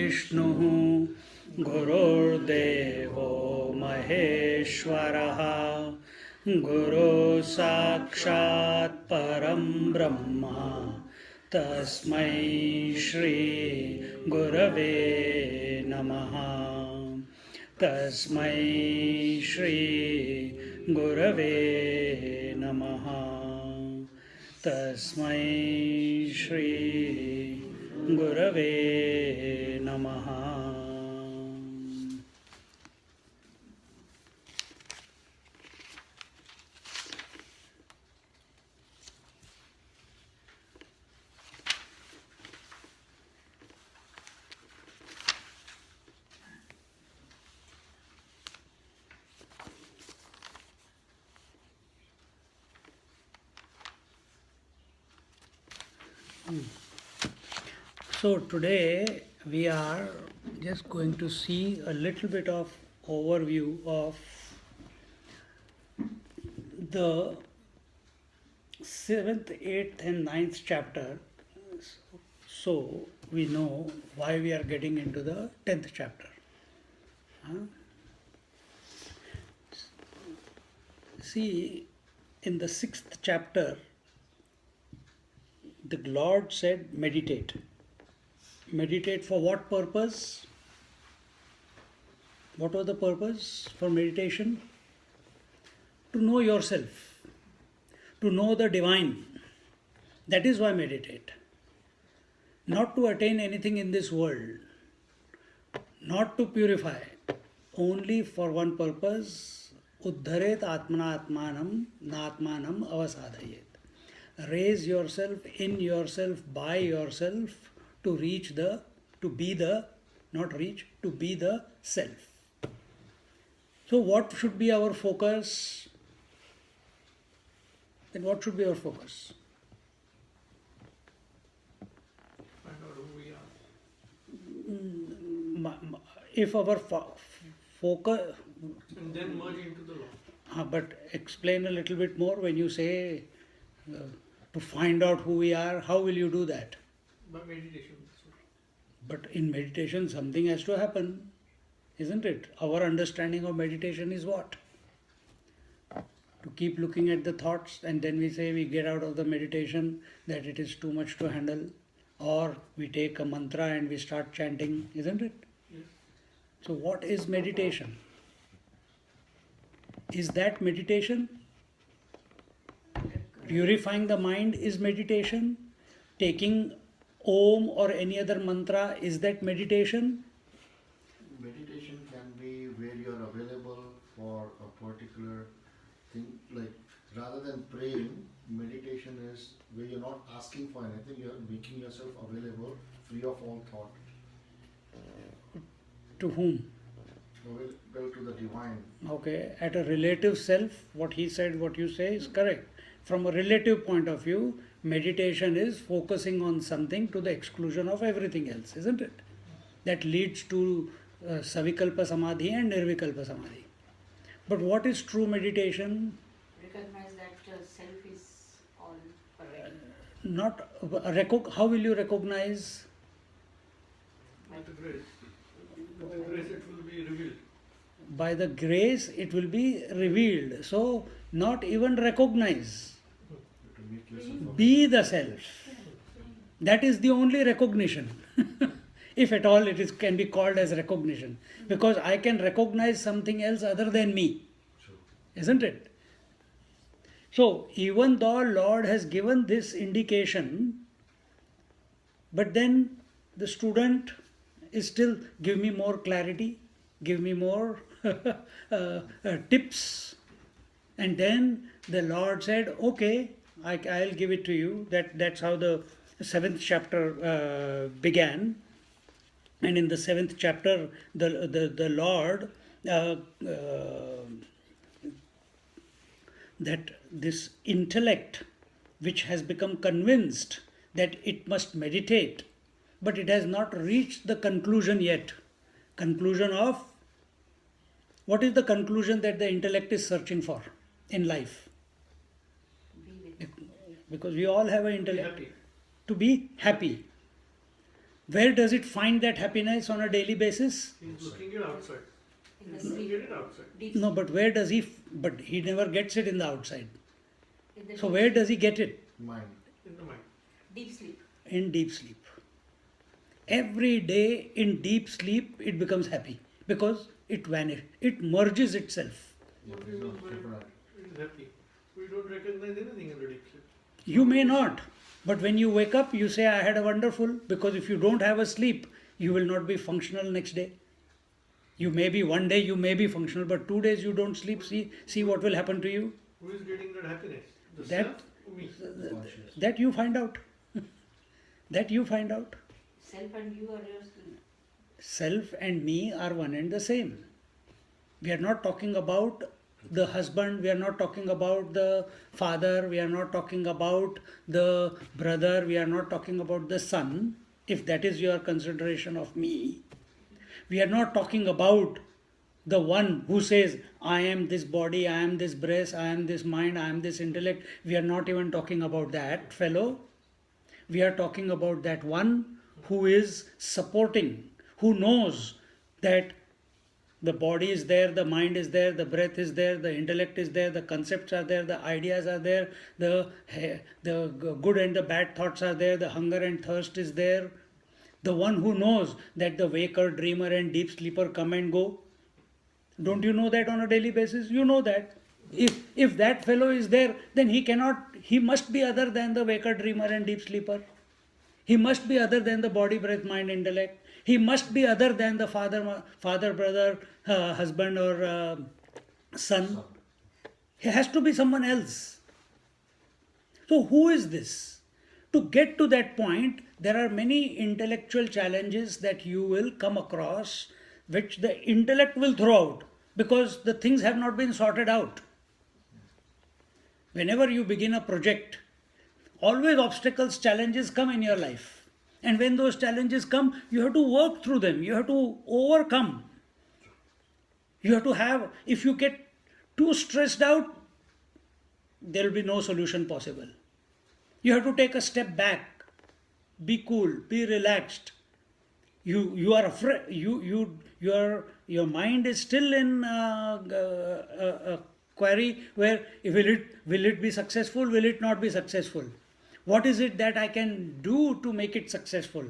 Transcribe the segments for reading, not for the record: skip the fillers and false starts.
विष्णुः गुरुर्देवो महेश्वरः गुरुः साक्षात् परं ब्रह्म तस्मै श्री गुरवे नमः। तस्मै श्री गुरवे नमः। तस्मै श्री गुरवे नमः। So today we are just going to see a little bit of overview of the 7th, 8th and 9th chapter, so we know why we are getting into the 10th chapter. See, in the 6th chapter, the Lord said meditate. Meditate for what purpose? What was the purpose for meditation? To know yourself, to know the divine. That is why meditate. Not to attain anything in this world, not to purify, only for one purpose. Uddharet atmana atmanam natmanam avasadhayet. Raise yourself in yourself, by yourself, to reach the, to be the, not reach, to be the self. So what should be our focus? Then what should be our focus? Find out who we are. If our focus... And then merge into the law. But explain a little bit more when you say to find out who we are. How will you do that? By meditation. But in meditation something has to happen, isn't it? Our understanding of meditation is what? To keep looking at the thoughts, and then we say we get out of the meditation that it is too much to handle, or we take a mantra and we start chanting, isn't it? Yes. So what is meditation? Is that meditation? Purifying the mind is meditation. Taking Om or any other mantra, is that meditation? Meditation can be where you are available for a particular thing, like rather than praying, meditation is where you're not asking for anything, you're making yourself available, free of all thought. To whom? Available to the divine. Okay, at a relative self, what he said, what you say is correct. From a relative point of view, meditation is focusing on something to the exclusion of everything else, isn't it? That leads to Savikalpa Samadhi and Nirvikalpa Samadhi. But what is true meditation? Recognize that self is all Not how will you recognize? By the grace. By the grace it will be revealed. By the grace it will be revealed. So not even recognize. To make yourself Be the self. That is the only recognition. If at all it can be called as recognition. Because I can recognize something else other than me. Isn't it? So even though Lord has given this indication, but then the student is still, give me more clarity, give me more tips. And then the Lord said, okay, I'll give it to you. That's how the 7th chapter began. And in the 7th chapter, the Lord, that this intellect which has become convinced that it must meditate, but it has not reached the conclusion yet. Conclusion of, what is the conclusion that the intellect is searching for in life? Because we all have an intellect. To be happy. Where does it find that happiness on a daily basis? He's looking it outside. In the He's looking sleep, at it outside. deep No, sleep. but where does he, but he never gets it in the outside. In the So deep where sleep. does he get it? Mind. In the mind. Deep sleep. In deep sleep. Every day in deep sleep it becomes happy because it vanishes, it merges itself. Yeah, What do you it's mean not by different. he's happy? We don't recognize anything in the deep sleep. You may not, but when you wake up you say I had a wonderful, because if you don't have a sleep you will not be functional next day. You may be one day you may be functional, but 2 days you don't sleep, see what will happen to you. Who is getting that happiness? The That- self or me? Conscious. That you find out. That you find out. Self and you are your sleep. Self and me are one and the same. We are not talking about the husband, we are not talking about the father, we are not talking about the brother, we are not talking about the son, if that is your consideration of me. We are not talking about the one who says, I am this body, I am this breast, I am this mind, I am this intellect. We are not even talking about that fellow. We are talking about that one who is supporting, who knows that the body is there, the mind is there, the breath is there, the intellect is there, the concepts are there, the ideas are there, the good and the bad thoughts are there, the hunger and thirst is there. The one who knows that the waker, dreamer and deep sleeper come and go. Don't you know that on a daily basis? You know that. If that fellow is there, then he must be other than the waker, dreamer and deep sleeper. He must be other than the body, breath, mind, intellect. He must be other than the father, brother, husband or son. He has to be someone else. So who is this? To get to that point, there are many intellectual challenges that you will come across, which the intellect will throw out because the things have not been sorted out. Whenever you begin a project, always obstacles, challenges come in your life. And when those challenges come, you have to work through them. You have to overcome. You have to have, if you get too stressed out, there will be no solution possible. You have to take a step back. Be cool, be relaxed. You are afraid, your mind is still in a query where will it be successful, will it not be successful? What is it that I can do to make it successful?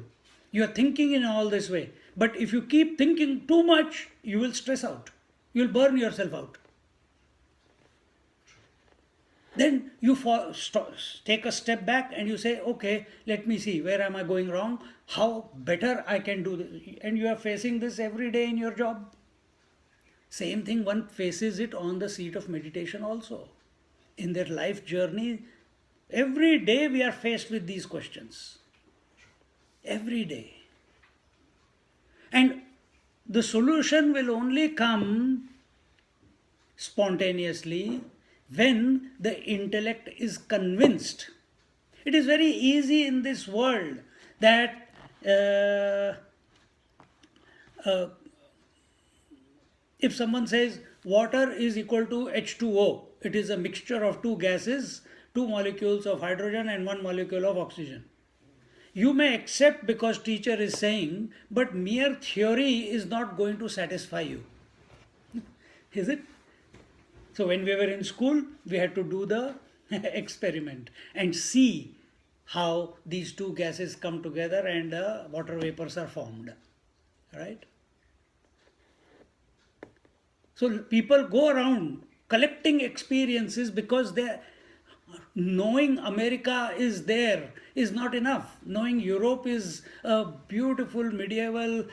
You are thinking in all this way. But if you keep thinking too much, you will stress out. You will burn yourself out. Then you take a step back and you say, okay, let me see, where am I going wrong? How better I can do this? And you are facing this every day in your job. Same thing, one faces it on the seat of meditation also. In their life journey, every day we are faced with these questions. Every day. And the solution will only come spontaneously when the intellect is convinced. It is very easy in this world that if someone says water is equal to H2O, it is a mixture of two gases, two molecules of hydrogen and one molecule of oxygen. You may accept because teacher is saying, but mere theory is not going to satisfy you. Is it? So when we were in school, we had to do the experiment and see how these two gases come together and water vapors are formed. Right? So people go around collecting experiences because knowing America is there is not enough. Knowing Europe is a beautiful medieval,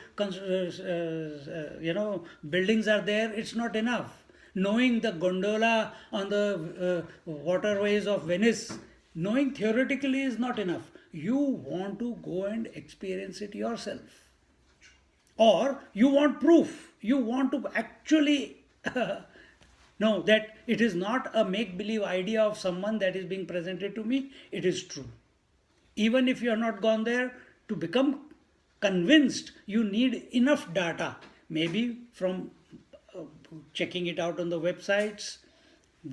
buildings are there, it's not enough. Knowing the gondola on the waterways of Venice, knowing theoretically is not enough. You want to go and experience it yourself. Or you want proof. You want to actually know that it is not a make-believe idea of someone that is being presented to me. It is true. Even if you have not gone there, to become convinced, you need enough data. Maybe from checking it out on the websites,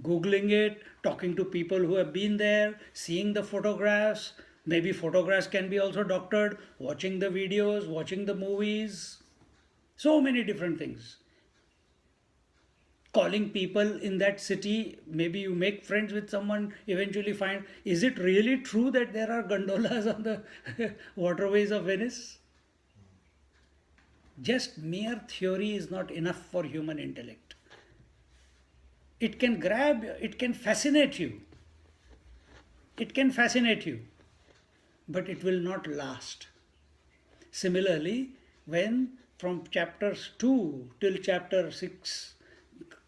Googling it, talking to people who have been there, seeing the photographs, Maybe photographs can be also doctored, watching the videos, watching the movies, so many different things. Calling people in that city, maybe you make friends with someone, eventually find, is it really true that there are gondolas on the waterways of Venice? Just mere theory is not enough for human intellect. It can grab, it can fascinate you. It can fascinate you, but it will not last. Similarly, when from chapters 2 till chapter 6,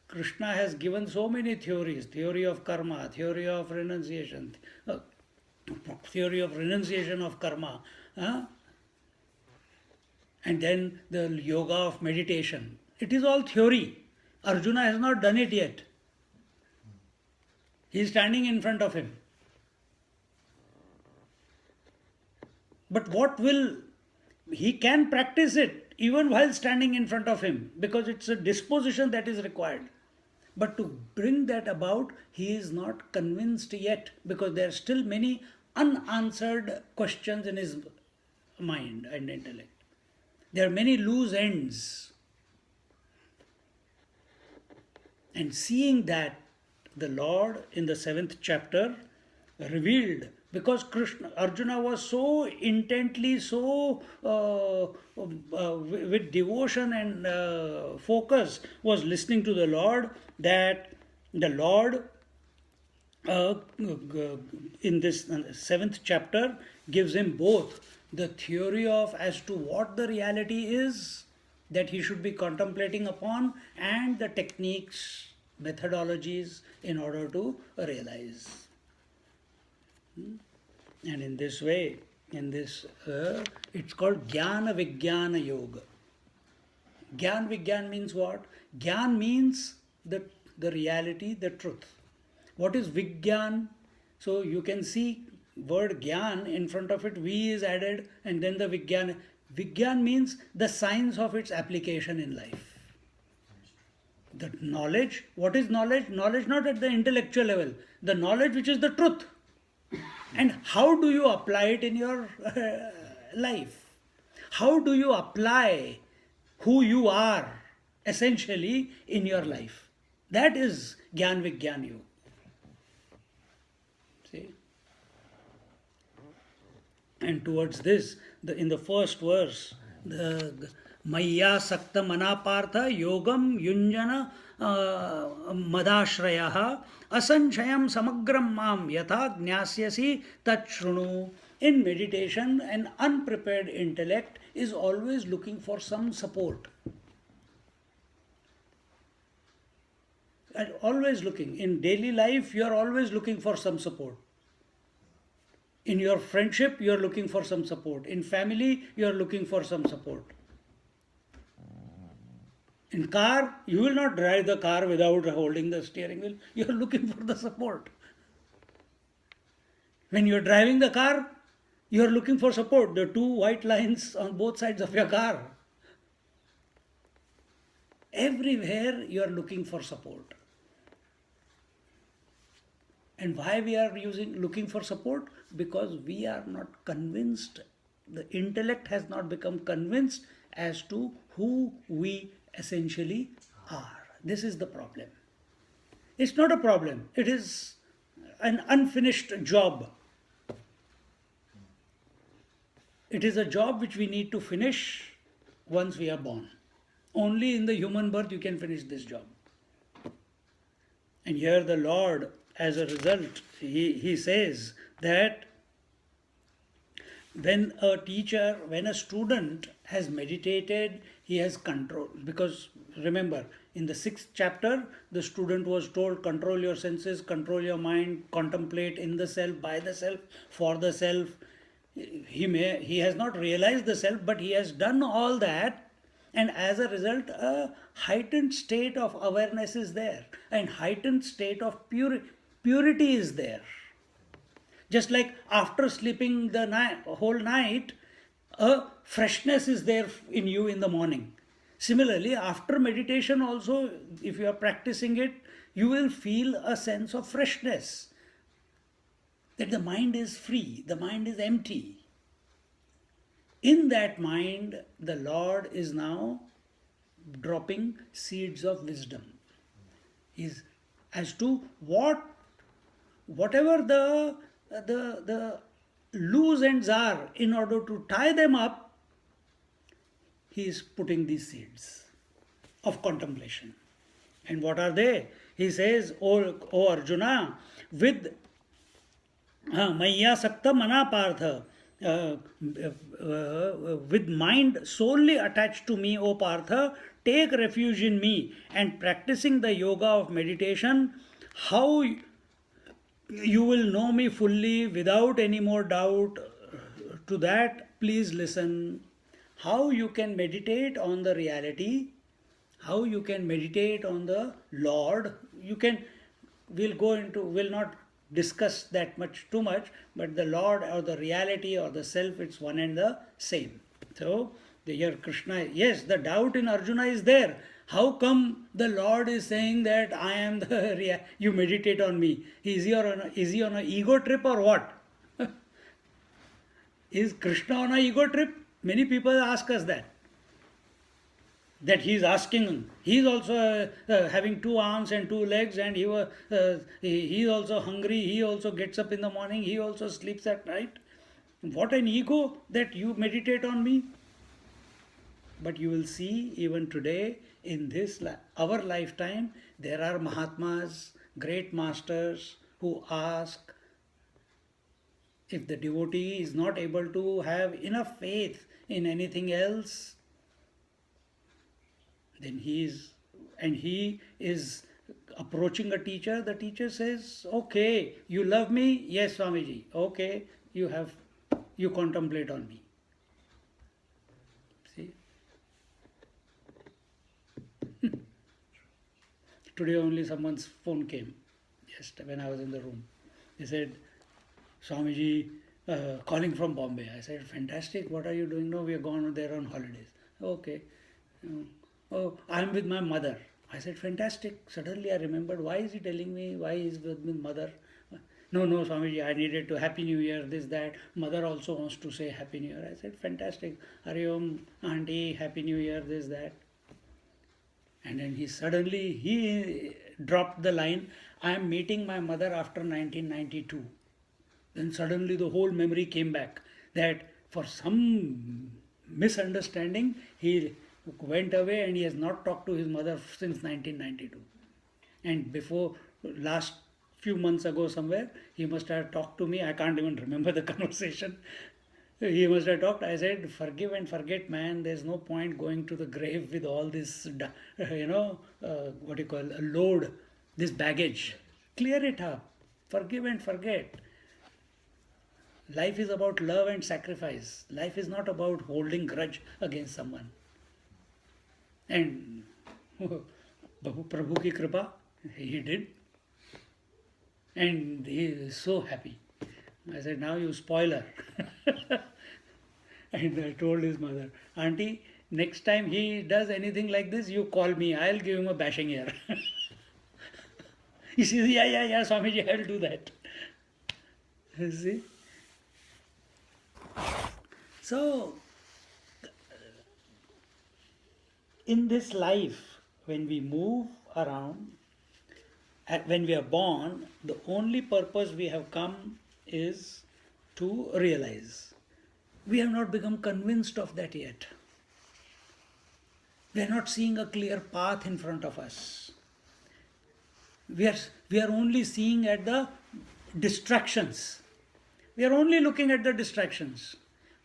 Krishna has given so many theories, theory of karma, theory of renunciation, theory of renunciation of karma, and then the yoga of meditation. It is all theory. Arjuna has not done it yet. He is standing in front of him. But he can practice it even while standing in front of him, because it's a disposition that is required. But to bring that about, he is not convinced yet, because there are still many unanswered questions in his mind and intellect. There are many loose ends. And seeing that, the Lord in the 7th chapter revealed, because Arjuna was so intently, so with devotion and focus, was listening to the Lord, that the Lord in this 7th chapter gives him both the theory of as to what the reality is that he should be contemplating upon, and the techniques, methodologies in order to realize. And in this way, it's called Jnana Vijnana Yoga. Jnana Vijnana means what? Jnana means the reality, the truth. What is Vijnana? So you can see word Jnana, in front of it V is added, and then the Vijnana. Vijnana means the science of its application in life. The knowledge, what is knowledge? Knowledge not at the intellectual level, the knowledge which is the truth. And how do you apply it in your life? How do you apply who you are essentially in your life? That is Jnana Vijnana Yoga. See? And towards this, in the first verse, the Maya Sakta Manapartha Yogam Yunjana Madashraya Asanchayam Samagram Mam Yatha Jnasyasi Tachrunu. In meditation, an unprepared intellect is always looking for some support. And always looking. In daily life, you are always looking for some support. In your friendship, you are looking for some support. In family, you are looking for some support. In car, you will not drive the car without holding the steering wheel. You are looking for the support. When you are driving the car, you are looking for support. The two white lines on both sides of your car. Everywhere you are looking for support. And why we are looking for support? Because we are not convinced. The intellect has not become convinced as to who we essentially are. This is the problem. It's not a problem. It is an unfinished job. It is a job which we need to finish once we are born. Only in the human birth you can finish this job. And here the Lord, as a result, he says that when a student has meditated, he has control. Because remember, in the 6th chapter, the student was told, control your senses, control your mind, contemplate in the self, by the self, for the self. He has not realized the self, but he has done all that, and as a result, a heightened state of awareness is there, and heightened state of purity is there. Just like after sleeping the whole night, a freshness is there in you in the morning. Similarly, after meditation also, if you are practicing it, you will feel a sense of freshness. that the mind is free, the mind is empty. In that mind, the Lord is now dropping seeds of wisdom. Is as to whatever the loose ends are, in order to tie them up, he is putting these seeds of contemplation. And what are they? He says, O Arjuna, with Maya Sakta Mana Partha, with mind solely attached to me, O Partha, take refuge in me, and practicing the yoga of meditation, how you will know me fully without any more doubt. To that, please listen. How you can meditate on the reality, how you can meditate on the Lord. We'll not discuss that too much, but the Lord or the reality or the self, it's one and the same. So, here Krishna, yes, the doubt in Arjuna is there. How come the Lord is saying that I am the you meditate on me? Is he on an ego trip or what? Is Krishna on an ego trip? Many people ask us that he is asking. He is also having 2 arms and 2 legs, and he is also hungry. He also gets up in the morning. He also sleeps at night. What an ego that you meditate on me. But you will see even today in our lifetime, there are Mahatmas, great masters who ask, if the devotee is not able to have enough faith in anything else, then he is approaching a teacher. The teacher says, okay, you love me? Yes, Swamiji. Okay, you contemplate on me. See? Today only someone's phone came, just when I was in the room. They said, Swamiji, calling from Bombay. I said, fantastic, what are you doing? No, we are gone there on holidays. Okay. Oh, I am with my mother. I said, fantastic. Suddenly I remembered, why is he telling me, why he is with mother? No, Swamiji, I needed to, Happy New Year, this, that. Mother also wants to say Happy New Year. I said, fantastic. Hari Om, Auntie, Happy New Year, this, that. And then he dropped the line, I am meeting my mother after 1992. Then suddenly the whole memory came back, that for some misunderstanding, he went away and he has not talked to his mother since 1992. And before, last few months ago somewhere, he must have talked to me. I can't even remember the conversation. He must have talked. I said, forgive and forget, man. There's no point going to the grave with all this, load, this baggage. Clear it up. Forgive and forget. Life is about love and sacrifice. Life is not about holding grudge against someone. And Prabhu ki kripa, he did. And he is so happy. I said, now you spoiler. And I told his mother, Auntie, next time he does anything like this, you call me. I'll give him a bashing here. He says, yeah, Swamiji, I'll do that. You see? So, in this life, when we move around, when we are born, the only purpose we have come is to realize. We have not become convinced of that yet. We are not seeing a clear path in front of us. We are only seeing at the distractions. We are only looking at the distractions.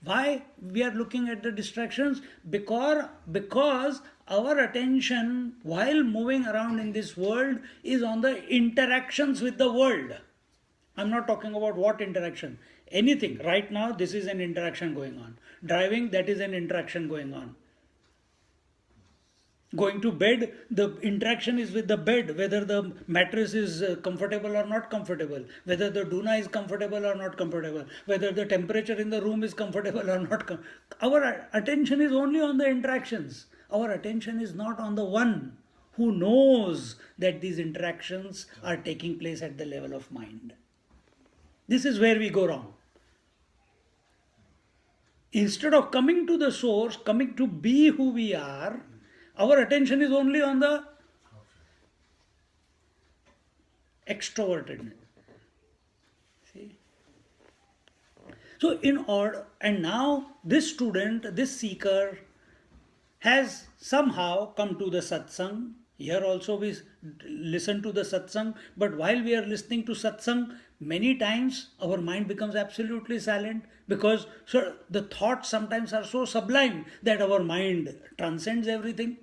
Why we are looking at the distractions? Because our attention while moving around in this world is on the interactions with the world. I'm not talking about what interaction. Anything. Right now, this is an interaction going on. Driving, that is an interaction going on. Going to bed, the interaction is with the bed, whether the mattress is comfortable or not comfortable, whether the doona is comfortable or not comfortable, whether the temperature in the room is comfortable or not. Our attention is only on the interactions. Our attention is not on the one who knows that these interactions are taking place at the level of mind. This is where we go wrong. Instead of coming to the source, coming to be who we are, our attention is only on the extrovertedness. See? So in order, and now this student, this seeker has somehow come to the satsang. Here also we listen to the satsang, but while we are listening to satsang, many times our mind becomes absolutely silent because the thoughts sometimes are so sublime that our mind transcends everything.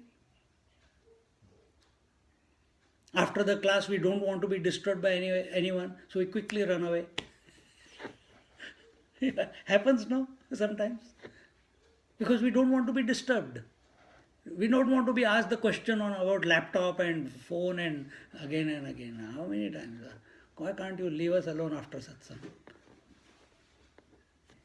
After the class, we don't want to be disturbed by anyone, so we quickly run away. Happens, no? Sometimes. Because we don't want to be disturbed. We don't want to be asked the question about laptop and phone and again. How many times? Why can't you leave us alone after satsang?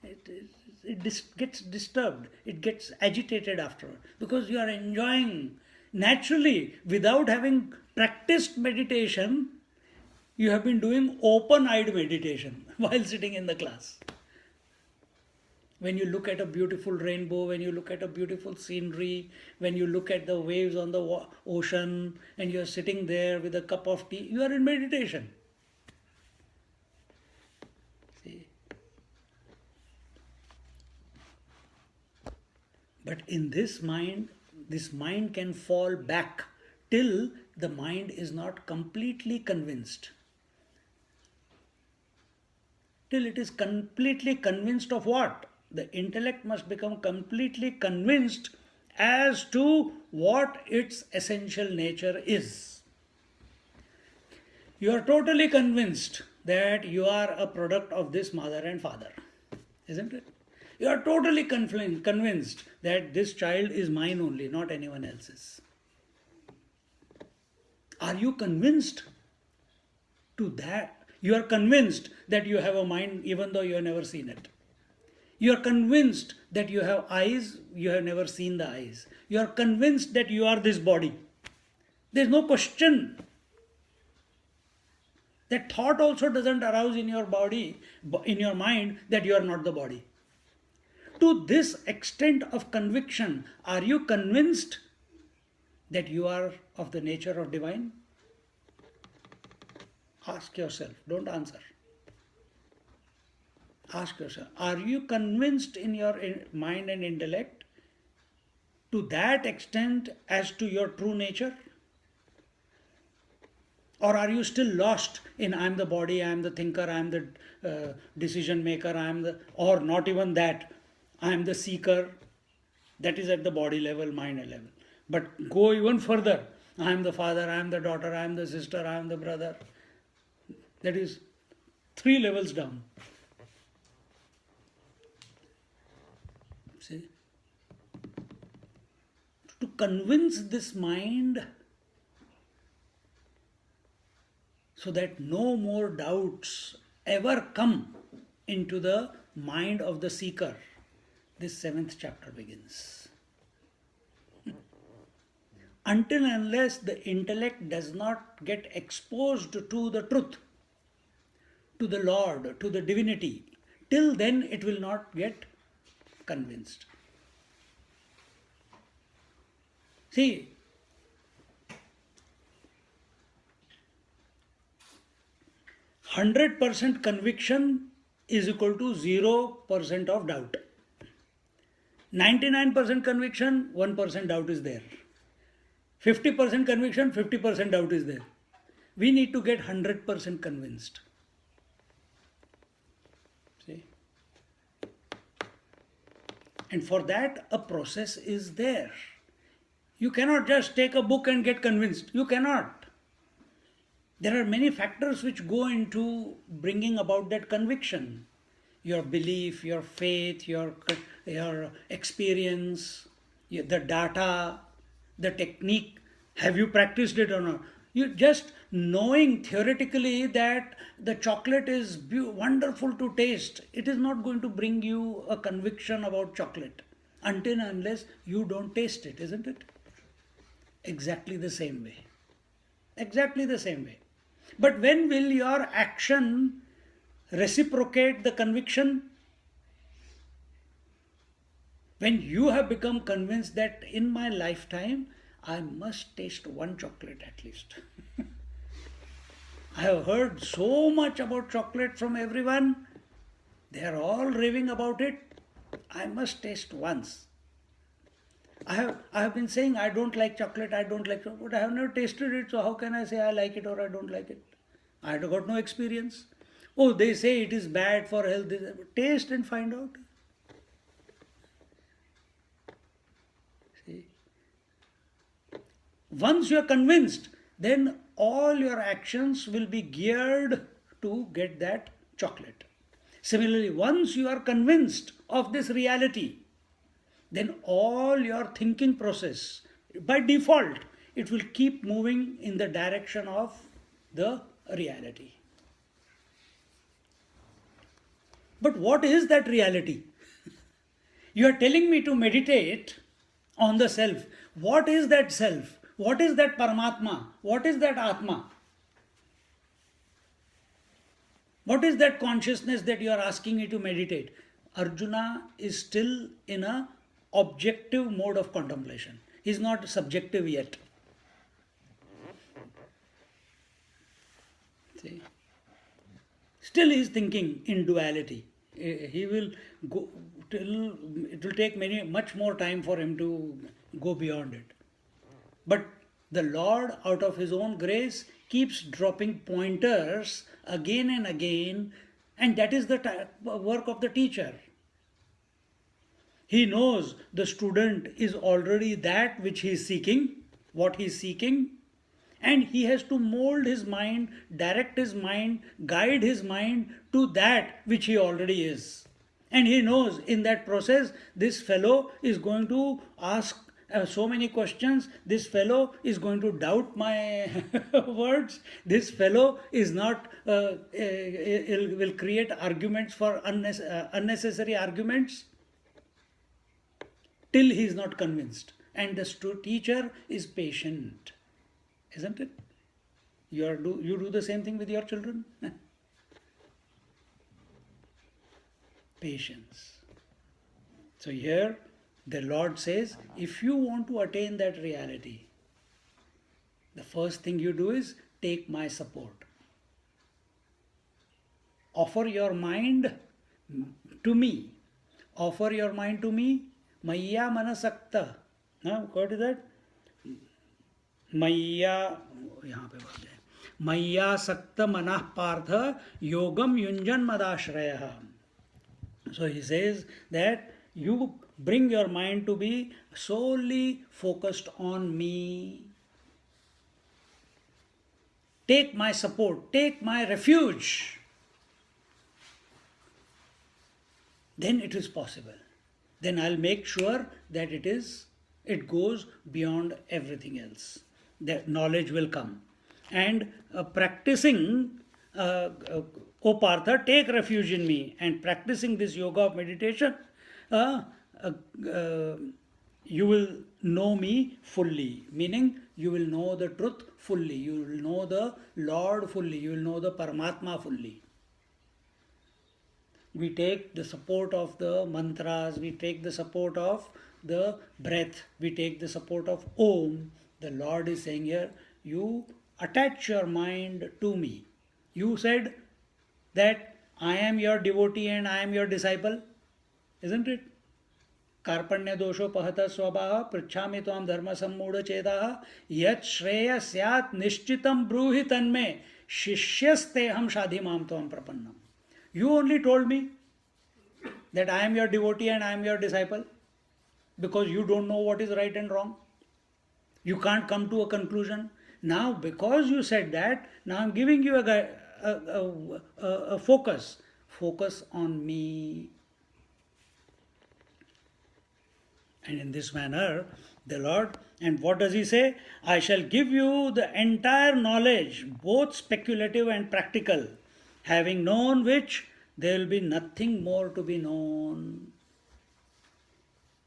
It gets disturbed. It gets agitated afterward because you are enjoying. Naturally, without having practiced meditation, you have been doing open-eyed meditation while sitting in the class. When you look at a beautiful rainbow, when you look at a beautiful scenery, when you look at the waves on the ocean, and you are sitting there with a cup of tea, you are in meditation. See? But in this mind can fall back till the mind is not completely convinced. Till it is completely convinced of what? The intellect must become completely convinced as to what its essential nature is. You are totally convinced that you are a product of this mother and father, isn't it? You are totally convinced that this child is mine only, not anyone else's. Are you convinced to that? You are convinced that you have a mind even though you have never seen it. You are convinced that you have eyes, you have never seen the eyes. You are convinced that you are this body. There is no question. That thought also doesn't arouse in your body, in your mind, that you are not the body. To this extent of conviction, are you convinced that you are of the nature of divine? Ask yourself, don't answer. Ask yourself, are you convinced in your mind and intellect to that extent as to your true nature? Or are you still lost in I am the body, I am the thinker, I am the decision maker, or not even that, I am the seeker. That is at the body level, mind level. But go even further. I am the father, I am the daughter, I am the sister, I am the brother. That is 3 levels down. See? To convince this mind so that no more doubts ever come into the mind of the seeker, this 7th chapter begins. Until and unless the intellect does not get exposed to the truth, to the Lord, to the divinity, till then it will not get convinced. See, %100% conviction is equal to 0% of doubt. 99% conviction, 1% doubt is there. 50% conviction, 50% doubt is there. We need to get 100% convinced. See? And for that, a process is there. You cannot just take a book and get convinced. You cannot. There are many factors which go into bringing about that conviction. Your belief, your faith, your experience, the data, the technique. Have you practiced it or not? You just knowing theoretically that the chocolate is wonderful to taste, it is not going to bring you a conviction about chocolate until and unless you don't taste it, isn't it? Exactly the same way. Exactly the same way. But when will your action reciprocate the conviction? When you have become convinced that in my lifetime I must taste one chocolate at least. I have heard so much about chocolate from everyone. They are all raving about it. I must taste once. I have been saying I don't like chocolate, but I have never tasted it, so how can I say I like it or I don't like it? I have got no experience. Oh, they say it is bad for health. Taste and find out. See? Once you are convinced, then all your actions will be geared to get that chocolate. Similarly, once you are convinced of this reality, then all your thinking process, by default, it will keep moving in the direction of the reality. But what is that reality? You are telling me to meditate on the self. What is that self? What is that Paramatma? What is that Atma? What is that consciousness that you are asking me to meditate? Arjuna is still in a objective mode of contemplation. He is not subjective yet. See? Still he is thinking in duality. He will go till it will take much more time for him to go beyond it. But the Lord, out of His own grace, keeps dropping pointers again and again, and that is the work of the teacher. He knows the student is already that which he is seeking, what he is seeking, and he has to mold his mind, direct his mind, guide his mind to that which he already is. And he knows in that process, this fellow is going to ask so many questions. This fellow is going to doubt my words. This fellow is not will create arguments for unnecessary arguments, till he is not convinced. And the teacher is patient, isn't it? You do the same thing with your children. Patience. So here the Lord says, if you want to attain that reality, the first thing you do is take my support. Offer your mind to me. Offer your mind to me. Maya manasakta. Now, what is that? Maya, Maya sakta manah partha yogam yunjan madashraya. So he says that you bring your mind to be solely focused on me. Take my support, take my refuge. Then it is possible. Then I'll make sure that it goes beyond everything else. That knowledge will come. And practicing, O Partha, take refuge in me. And practicing this yoga of meditation, you will know me fully. Meaning, you will know the truth fully. You will know the Lord fully. You will know the Paramatma fully. We take the support of the mantras, we take the support of the breath, we take the support of Om. The Lord is saying here, you attach your mind to me. You said that I am your devotee and I am your disciple, isn't it? Karpanya dosho pahata swabaha prichhami tvam dharma sammudha chedaha yat shreya syat nishchitam bruhi tanme shishyasте ham shadhimam tvam prapannam. You only told me that I am your devotee and I am your disciple because you don't know what is right and wrong. You can't come to a conclusion. Now, because you said that, now I'm giving you a focus. Focus on me. And in this manner, the Lord, and what does He say? I shall give you the entire knowledge, both speculative and practical. Having known which, there will be nothing more to be known.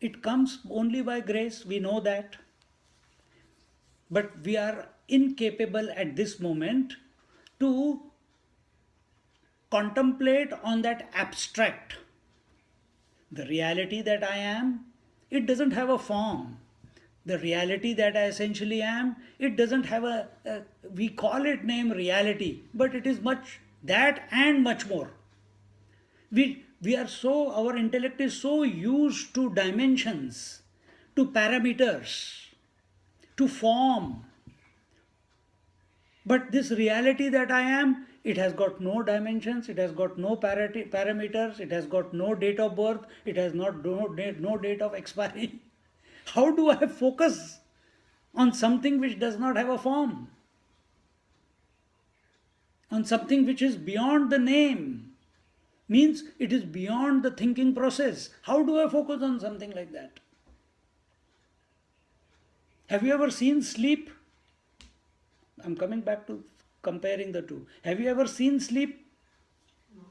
It comes only by grace, we know that. But we are incapable at this moment to contemplate on that abstract. The reality that I am, it doesn't have a form. The reality that I essentially am, it doesn't have we call it name reality, but it is much that and much more. We are so, our intellect is so used to dimensions, to parameters, to form. But this reality that I am, it has got no dimensions, it has got no parameters, it has got no date of birth, it has no date of expiry. How do I focus on something which does not have a form? On something which is beyond the name? Means it is beyond the thinking process. How do I focus on something like that? Have you ever seen sleep? I'm coming back to comparing the two. Have you ever seen sleep? No.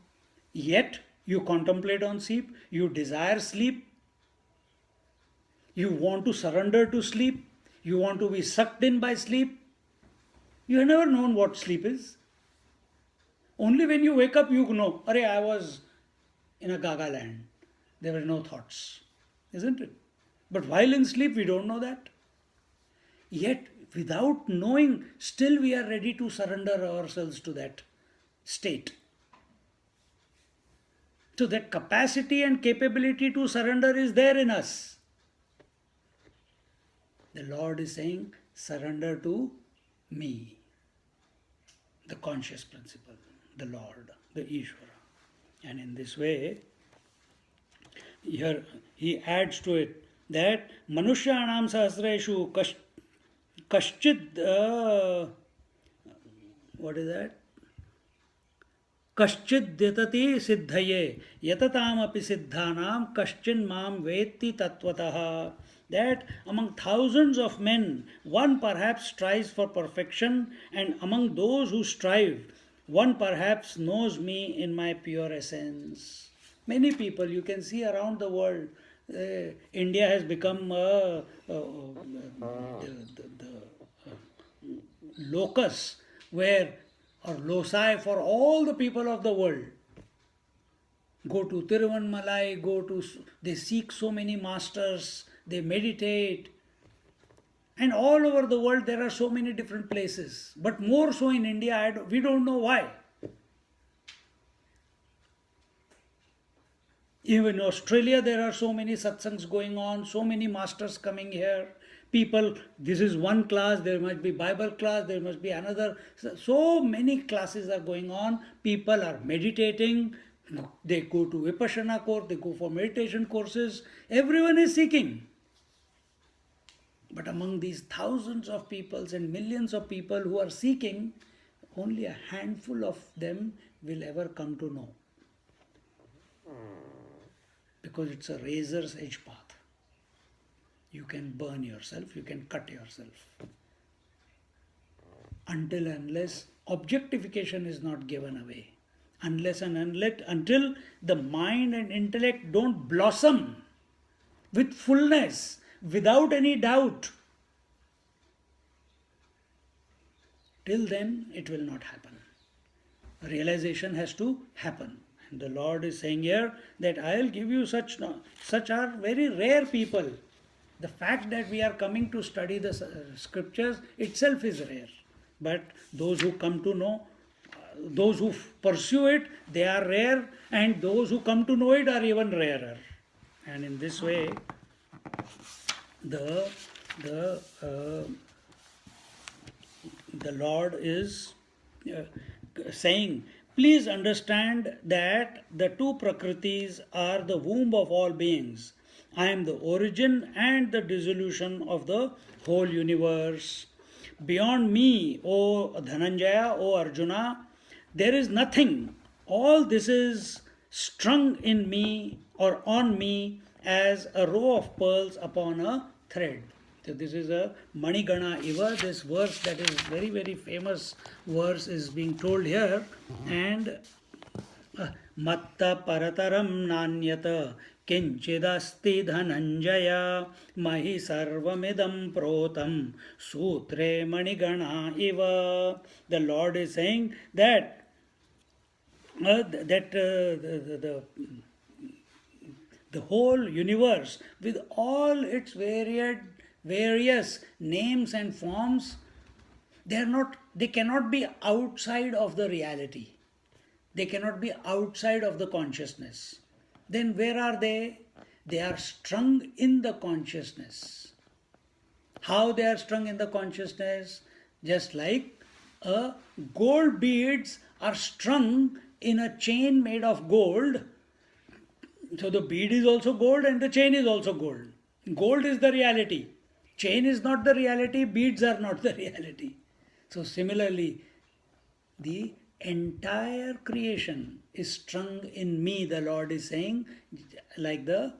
Yet you contemplate on sleep, you desire sleep, you want to surrender to sleep, you want to be sucked in by sleep. You have never known what sleep is. Only when you wake up you know, Arey, I was in a gaga land. There were no thoughts. Isn't it? But while in sleep we don't know that. Yet without knowing, still we are ready to surrender ourselves to that state. So that capacity and capability to surrender is there in us. The Lord is saying, surrender to me, the conscious principle, the Lord, the Ishvara. And in this way, here he adds to it that Manushyanam Sahasreshu Kaschid, what is that? Kaschid dyatati siddhaye yatatam api siddhanam kaschin mam vetti tattvataha. That among thousands of men, one perhaps strives for perfection, and among those who strive, one perhaps knows me in my pure essence. Many people you can see around the world. India has become the locus where, or loci for all the people of the world. Go to Tiruvannamalai, they seek so many masters, they meditate. And all over the world there are so many different places. But more so in India, we don't know why. Even in Australia there are so many satsangs going on, so many masters coming here. People, this is one class, there must be Bible class, there must be another. So many classes are going on. People are meditating. They go to Vipassana course, they go for meditation courses. Everyone is seeking. But among these thousands of people and millions of people who are seeking, only a handful of them will ever come to know. Because it's a razor's edge path. You can burn yourself, you can cut yourself. Until objectification is not given away. Until the mind and intellect don't blossom with fullness, without any doubt. Till then, it will not happen. Realization has to happen. And the Lord is saying here that I will give you such are very rare people. The fact that we are coming to study the scriptures itself is rare. But those who come to know, those who pursue it, they are rare, and those who come to know it are even rarer. And in this way, the Lord is saying, please understand that the two Prakritis are the womb of all beings. I am the origin and the dissolution of the whole universe. Beyond me, O Dhananjaya, O Arjuna, there is nothing. All this is strung in me or on me as a row of pearls upon a thread. So this is a Manigana Iva. This verse that is very, very famous verse is being told here. And Matta Parataram Nanyata Kinchidasti Dhananjaya Mahi Sarvamidam Protam Sutre Manigana Iva. The Lord is saying that the whole universe with all its various names and forms, they cannot be outside of the reality. They cannot be outside of the consciousness. Then where are they? They are strung in the consciousness. How they are strung in the consciousness? Just like gold beads are strung in a chain made of gold. So the bead is also gold and the chain is also gold. Gold is the reality. Chain is not the reality. Beads are not the reality. So similarly, the entire creation is strung in me, the Lord is saying, like the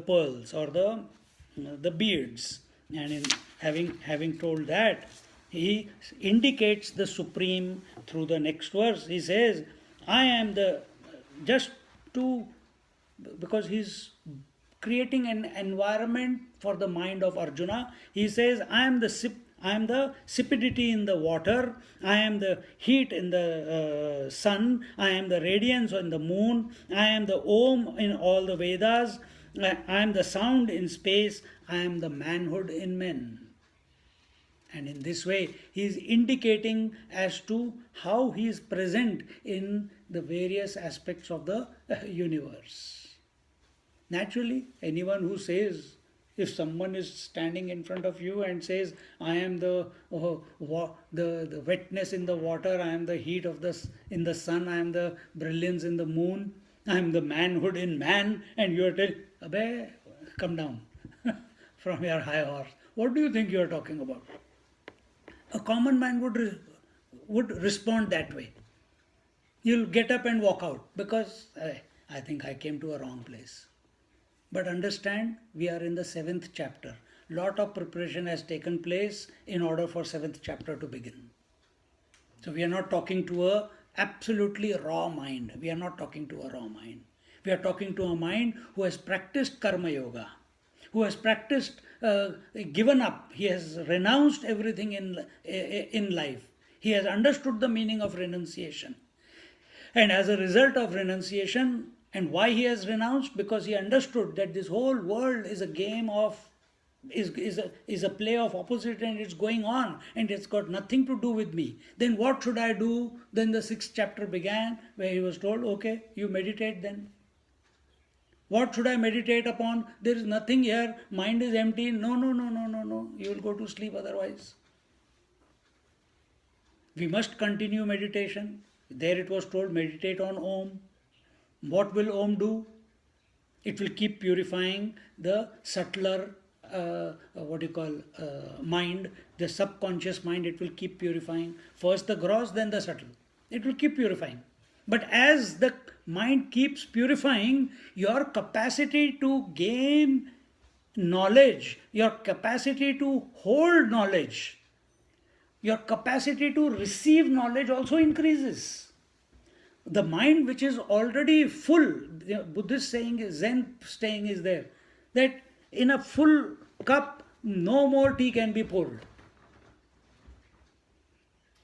pearls or the beads. And in having told that, he indicates the supreme through the next verse. He says, I am the, just to, because he's creating an environment for the mind of Arjuna, he says, I am the sipidity in the water, I am the heat in the sun, I am the radiance in the moon, I am the Om in all the Vedas, I am the sound in space, I am the manhood in men. And in this way, he is indicating as to how he is present in the various aspects of the universe. Naturally, anyone who says, if someone is standing in front of you and says, I am the wetness in the water, I am the heat in the sun, I am the brilliance in the moon, I am the manhood in man, and you are telling, Abhay, come down from your high horse. What do you think you are talking about? A common man would respond that way. You'll get up and walk out because I think I came to a wrong place. But understand, we are in the 7th chapter. Lot of preparation has taken place in order for 7th chapter to begin. So we are not talking to a absolutely raw mind. We are not talking to a raw mind. We are talking to a mind who has practiced karma yoga, who has practiced, given up. He has renounced everything in life. He has understood the meaning of renunciation. And as a result of renunciation, and why he has renounced? Because he understood that this whole world is a game of, is a play of opposite, and it's going on and it's got nothing to do with me. Then what should I do? Then the 6th chapter began where he was told, okay, you meditate then. What should I meditate upon? There is nothing here. Mind is empty. No. You will go to sleep otherwise. We must continue meditation. There it was told, meditate on Om. What will Om do? It will keep purifying the subtler, mind, the subconscious mind. It will keep purifying. First the gross, then the subtle. It will keep purifying. But as the mind keeps purifying, your capacity to gain knowledge, your capacity to hold knowledge, your capacity to receive knowledge also increases. The mind which is already full, Buddhist saying is, Zen saying is there, that in a full cup, no more tea can be poured.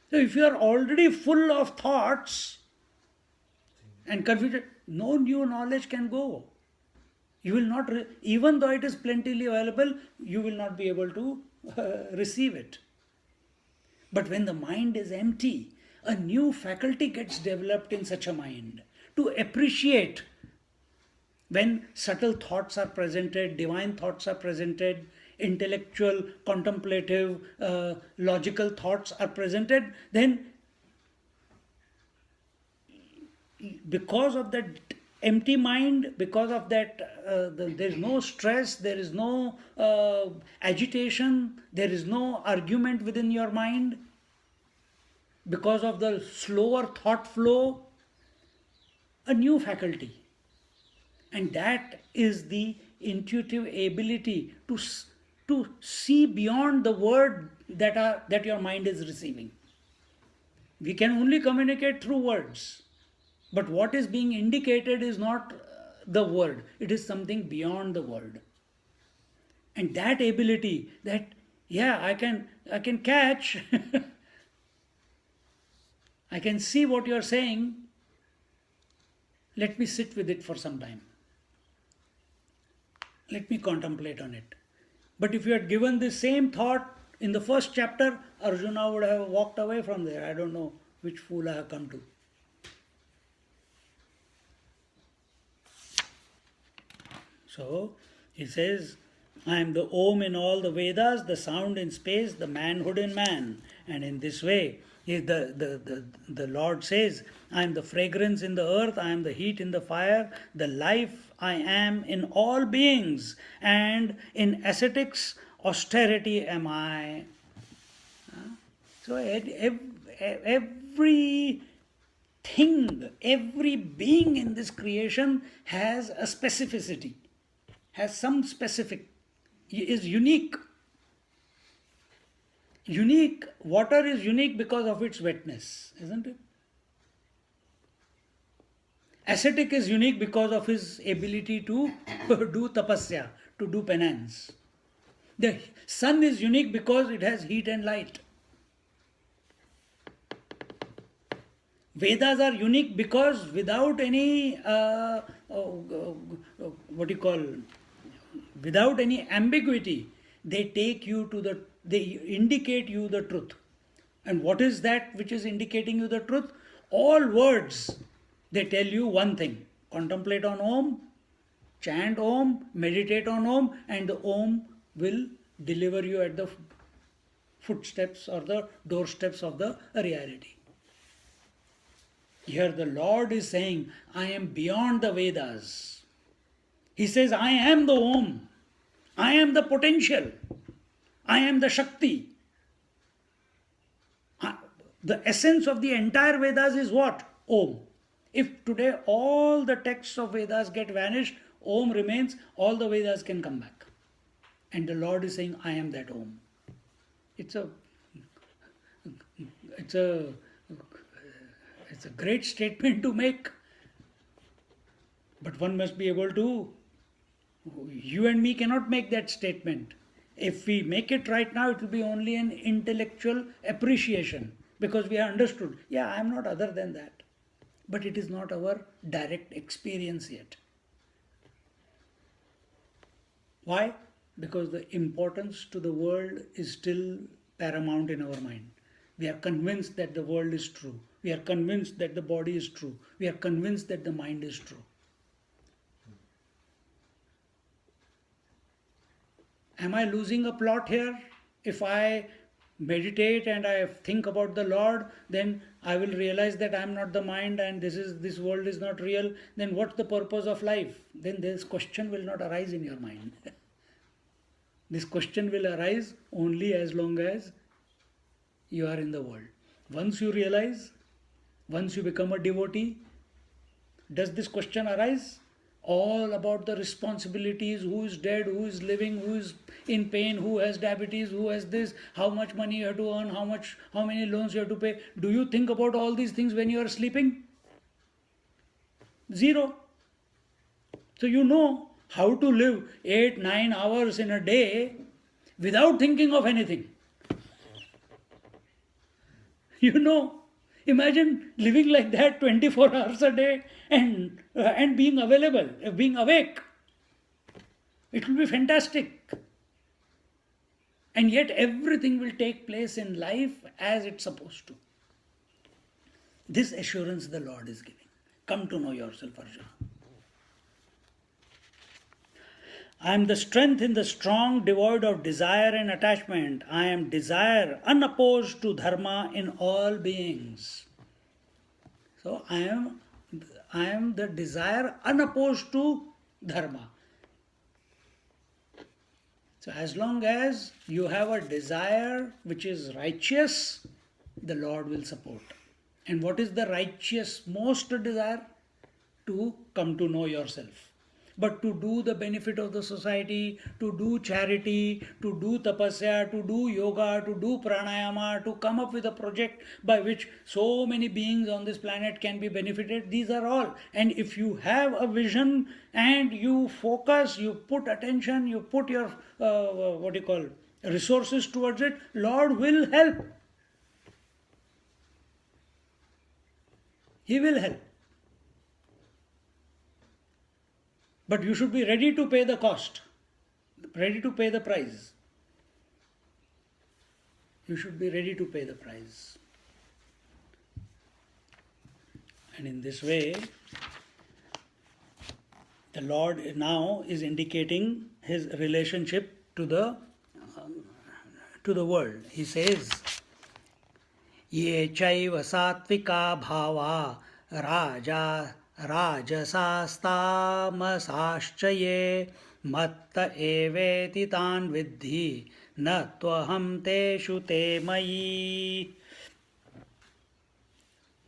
So if you are already full of thoughts and confusion, no new knowledge can go. You will not, even though it is plentifully available, you will not be able to receive it. But when the mind is empty, a new faculty gets developed in such a mind to appreciate when subtle thoughts are presented, divine thoughts are presented, intellectual, contemplative, logical thoughts are presented, then because of that empty mind, because of that there is no stress, there is no agitation, there is no argument within your mind, because of the slower thought flow, a new faculty. And that is the intuitive ability to see beyond the word that your mind is receiving. We can only communicate through words. But what is being indicated is not the word. It is something beyond the word. And that ability, that, yeah, I can catch I can see what you are saying. Let me sit with it for some time. Let me contemplate on it. But if you had given the same thought in the first chapter, Arjuna would have walked away from there. I don't know which fool I have come to. So, he says, I am the Om in all the Vedas, the sound in space, the manhood in man. And in this way, the Lord says, I am the fragrance in the earth, I am the heat in the fire, the life I am in all beings, and in ascetics, austerity am I. So every thing, every being in this creation has a specificity, has some specific, is unique. Unique, water is unique because of its wetness, isn't it? Ascetic is unique because of his ability to do tapasya, to do penance. The sun is unique because it has heat and light. Vedas are unique because without any, without any ambiguity, they indicate you the truth. And what is that which is indicating you the truth? All words, they tell you one thing. Contemplate on Om, chant Om, meditate on Om, and the Om will deliver you at the footsteps or the doorsteps of the reality. Here the Lord is saying, I am beyond the Vedas. He says, I am the Om. I am the potential. I am the Shakti. The essence of the entire Vedas is what? Om. If today all the texts of Vedas get vanished, Om remains, all the Vedas can come back. And the Lord is saying, I am that Om. It's a great statement to make. But one must be able to, you and me cannot make that statement. If we make it right now, it will be only an intellectual appreciation because we have understood, yeah, I am not other than that. But it is not our direct experience yet. Why? Because the importance to the world is still paramount in our mind. We are convinced that the world is true. We are convinced that the body is true. We are convinced that the mind is true. Am I losing a plot here? If I meditate and I think about the Lord, then I will realize that I am not the mind and this world is not real. Then what's the purpose of life? Then this question will not arise in your mind. This question will arise only as long as you are in the world. Once you realize, once you become a devotee, does this question arise? All about the responsibilities, who is dead, who is living, who is in pain, who has diabetes, who has this, how much money you have to earn, how many loans you have to pay. Do you think about all these things when you are sleeping? Zero. So you know how to live 8-9 hours in a day without thinking of anything. You know, imagine living like that 24 hours a day and being available, being awake. It will be fantastic. And yet everything will take place in life as it's supposed to. This assurance the Lord is giving. Come to know yourself, Arjuna. I am the strength in the strong, devoid of desire and attachment. I am desire unopposed to dharma in all beings. So I am the desire unopposed to dharma. So as long as you have a desire which is righteous, the Lord will support. And what is the righteous most desire? To come to know yourself. But to do the benefit of the society, to do charity, to do tapasya, to do yoga, to do pranayama, to come up with a project by which so many beings on this planet can be benefited, these are all. And if you have a vision and you focus, you put attention, you put your, resources towards it, Lord will help. He will help. But you should be ready to pay the cost, ready to pay the price. You should be ready to pay the price. And in this way, the Lord now is indicating his relationship to the world. He says, Ye chaiva satvika bhava raja rajasastamasaschaye matta eveti tan vidhi na tvaham teshu te mayi.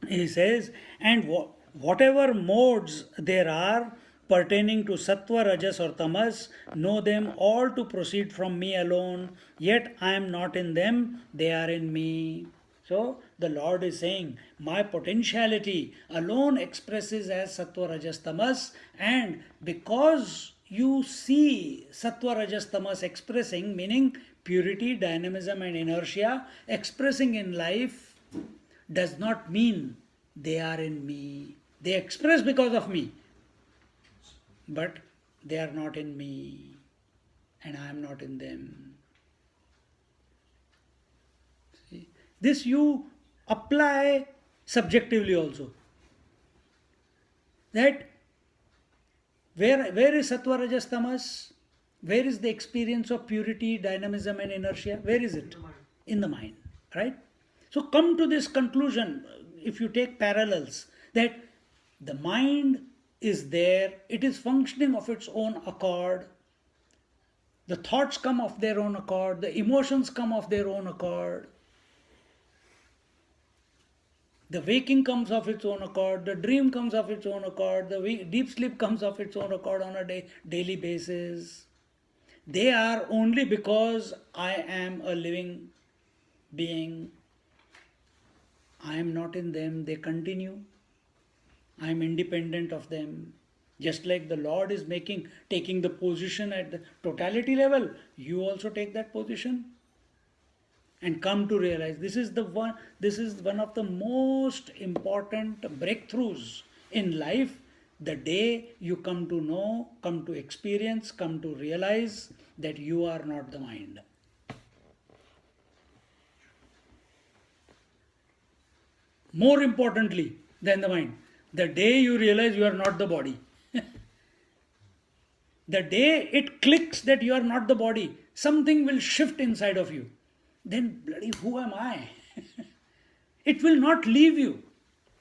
He says, and whatever modes there are pertaining to sattva, rajas or tamas, know them all to proceed from me alone, yet I am not in them, they are in me. So the Lord is saying, my potentiality alone expresses as sattva, rajas, tamas, and because you see sattva, rajas, tamas expressing, meaning purity, dynamism and inertia, expressing in life, does not mean they are in me. They express because of me, but they are not in me, and I am not in them. See? This you apply subjectively also. That where is sattva, rajas, tamas? Where is the experience of purity, dynamism and inertia? Where is it? In the mind, right? So come to this conclusion, if you take parallels, that the mind is there, it is functioning of its own accord, the thoughts come of their own accord, the emotions come of their own accord, the waking comes of its own accord, the dream comes of its own accord, the deep sleep comes of its own accord on a daily basis. They are only because I am a living being. I am not in them, they continue. I am independent of them. Just like the Lord is taking the position at the totality level, you also take that position and come to realize this is one of the most important breakthroughs in life. The day you come to know, come to experience, come to realize that you are not the mind. More importantly than the mind, the day you realize you are not the body. The day it clicks that you are not the body, something will shift inside of you. Then, bloody, who am I? It will not leave you.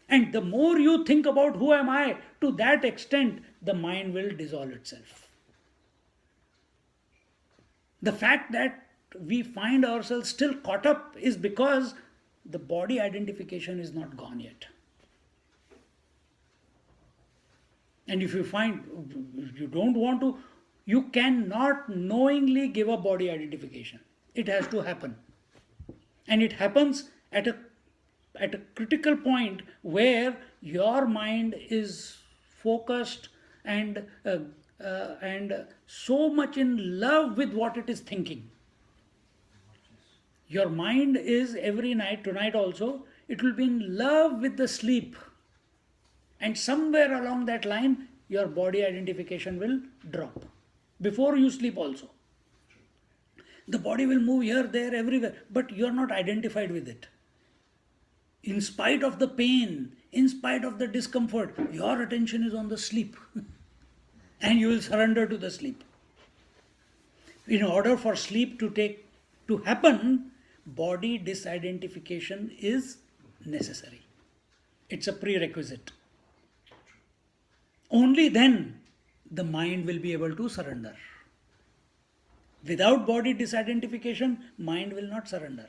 And the more you think about who am I, to that extent, the mind will dissolve itself. The fact that we find ourselves still caught up is because the body identification is not gone yet. And if you find you don't want to, you cannot knowingly give a body identification. It has to happen. And it happens at a critical point where your mind is focused and so much in love with what it is thinking. Your mind is every night, tonight also, it will be in love with the sleep. And somewhere along that line, your body identification will drop. Before you sleep also. The body will move here, there, everywhere, but you are not identified with it. In spite of the pain, in spite of the discomfort, your attention is on the sleep. And you will surrender to the sleep. In order for sleep to happen, body disidentification is necessary. It's a prerequisite. Only then the mind will be able to surrender. Without body disidentification, mind will not surrender.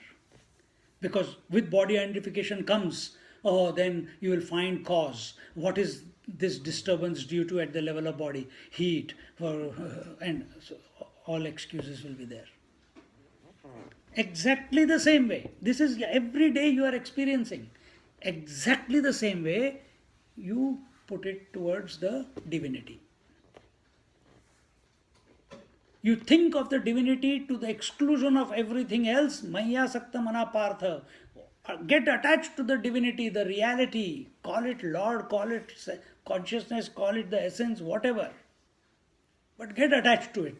Because with body identification comes, then you will find cause. What is this disturbance due to at the level of body? Heat, and so all excuses will be there. Exactly the same way. This is every day you are experiencing. Exactly the same way you put it towards the divinity. You think of the divinity to the exclusion of everything else. Maya sakta mana partha. Get attached to the divinity, the reality. Call it Lord, call it consciousness, call it the essence, whatever. But get attached to it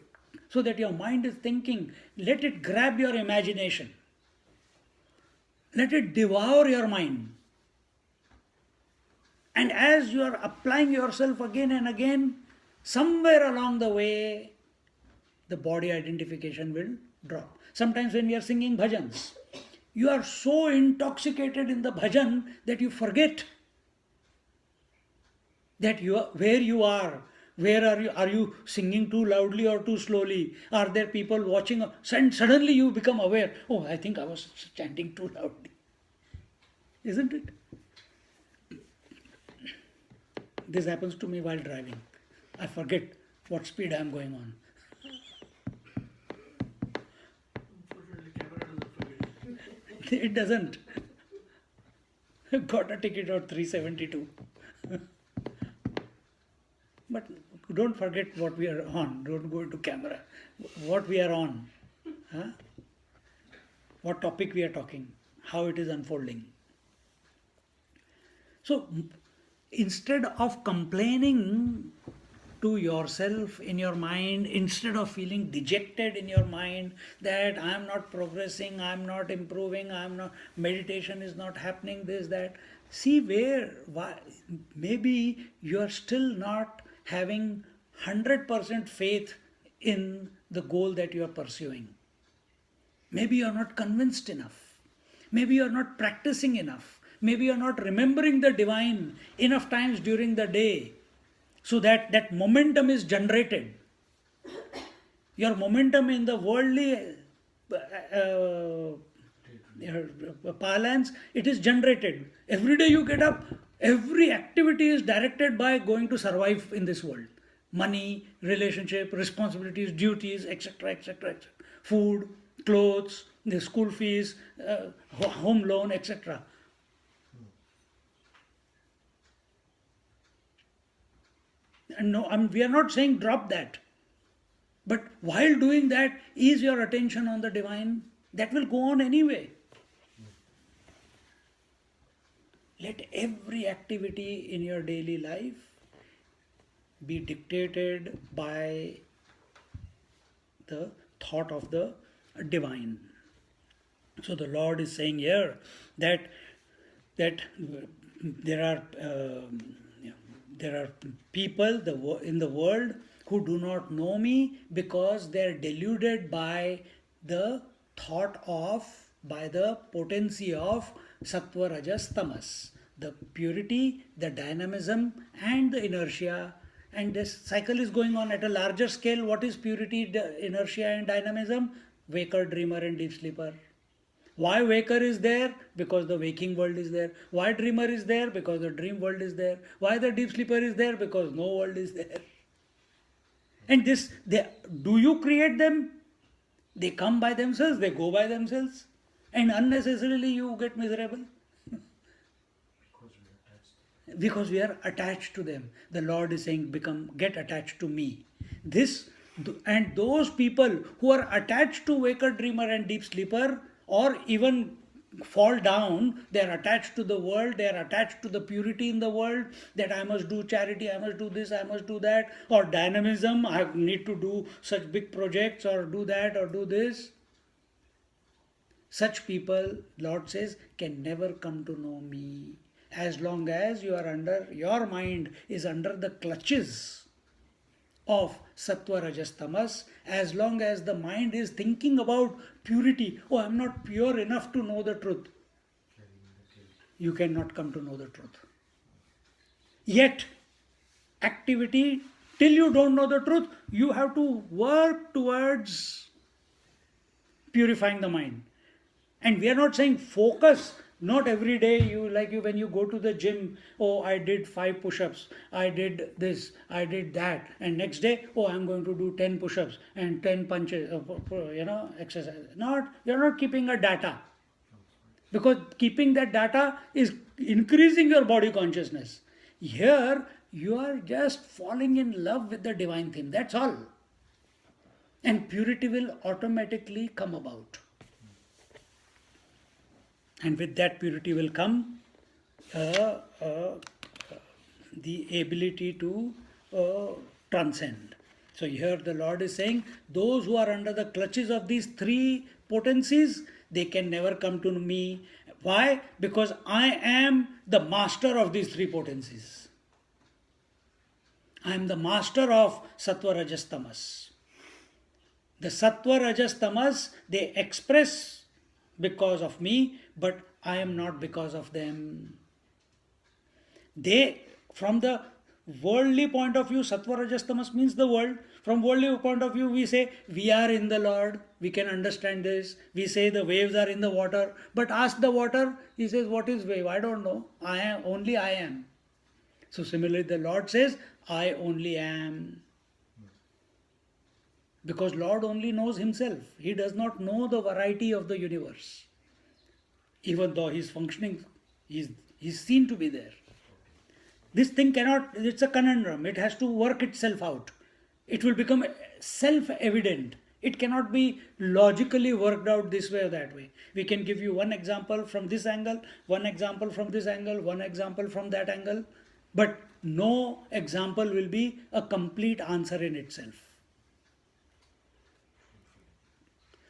so that your mind is thinking. Let it grab your imagination. Let it devour your mind. And as you are applying yourself again and again, somewhere along the way, the body identification will drop. Sometimes when we are singing bhajans, you are so intoxicated in the bhajan that you forget that where you are. Where are you? Are you singing too loudly or too slowly? Are there people watching? And suddenly you become aware, oh, I think I was chanting too loudly. Isn't it? This happens to me while driving. I forget what speed I am going on. Unfortunately, camera doesn't forget. It doesn't. Got a ticket of 372. But don't forget what we are on. Don't go into camera. What we are on. Huh? What topic we are talking. How it is unfolding. So, instead of complaining to yourself in your mind, instead of feeling dejected in your mind that I am not progressing, I am not improving, meditation is not happening, this, that. See why, maybe you are still not having 100% faith in the goal that you are pursuing. Maybe you are not convinced enough. Maybe you are not practicing enough. Maybe you are not remembering the divine enough times during the day so that momentum is generated. Your momentum in the worldly parlance, it is generated. Every day you get up, every activity is directed by going to survive in this world. Money, relationship, responsibilities, duties, etc., etc., etc. Food, clothes, the school fees, home loan, etc. And no, we are not saying drop that. But while doing that, is your attention on the divine? That will go on anyway. Let every activity in your daily life be dictated by the thought of the divine. So the Lord is saying here that there are people in the world who do not know me because they are deluded by the by the potency of sattva, rajas, tamas, the purity, the dynamism and the inertia. And this cycle is going on at a larger scale. What is purity, inertia and dynamism? Waker, dreamer and deep sleeper. Why waker is there? Because the waking world is there. Why dreamer is there? Because the dream world is there. Why the deep sleeper is there? Because no world is there. And do you create them? They come by themselves, they go by themselves. And unnecessarily you get miserable. Because we are attached to them. The Lord is saying, get attached to me. And those people who are attached to waker, dreamer and deep sleeper, or even fall down, they are attached to the world, they are attached to the purity in the world, that I must do charity, I must do this, I must do that, or dynamism, I need to do such big projects, or do that, or do this. Such people, Lord says, can never come to know me. As long as your mind is under the clutches of sattva, rajas, tamas, as long as the mind is thinking about purity, oh, I am not pure enough to know the truth, you cannot come to know the truth. Yet, activity, till you don't know the truth, you have to work towards purifying the mind. And we are not saying focus. Not every day when you go to the gym, oh, I did 5 push-ups, I did this, I did that, and next day, oh, I'm going to do 10 push-ups and 10 punches, exercise. You're not keeping a data. Because keeping that data is increasing your body consciousness. Here, you are just falling in love with the divine thing, that's all. And purity will automatically come about. And with that purity will come uh, uh, the ability to transcend. So here the Lord is saying, those who are under the clutches of these three potencies, they can never come to me. Why? Because I am the master of these three potencies. I am the master of Sattva, Rajas, Tamas. The Sattva, Rajas, Tamas, they express because of me, but I am not because of them. They, from the worldly point of view, Sattva, Rajas, Tamas means the world. From worldly point of view, we say we are in the Lord. We can understand this. We say the waves are in the water. But ask the water, he says, what is wave? I don't know. I am, only I am. So similarly, the Lord says, I only am. Because Lord only knows himself. He does not know the variety of the universe. Even though he is functioning, he is seen to be there. This thing cannot, it's a conundrum. It has to work itself out. It will become self-evident. It cannot be logically worked out this way or that way. We can give you one example from this angle, one example from this angle, one example from that angle. But no example will be a complete answer in itself.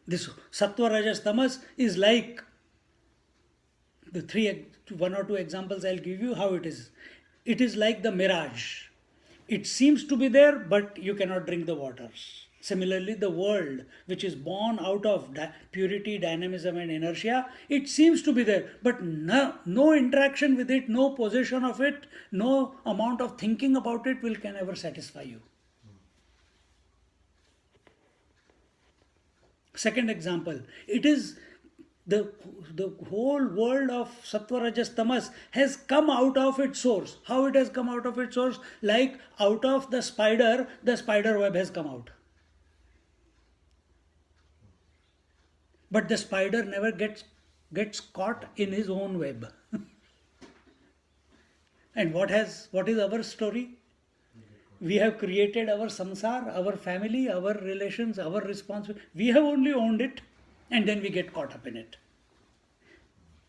This Sattva, Rajas, Tamas is like the one or two examples I'll give you how it is. It is like the mirage. It seems to be there, but you cannot drink the waters. Similarly, the world, which is born out of purity, dynamism and inertia, it seems to be there, but no interaction with it, no possession of it, no amount of thinking about it can ever satisfy you. Second example, it is the whole world of Sattva, Rajas, Tamas has come out of its source. How it has come out of its source? Like out of the spider web has come out. But the spider never gets caught in his own web. And what is our story? We have created our samsar, our family, our relations, our responsibility. We have only owned it, and then we get caught up in it.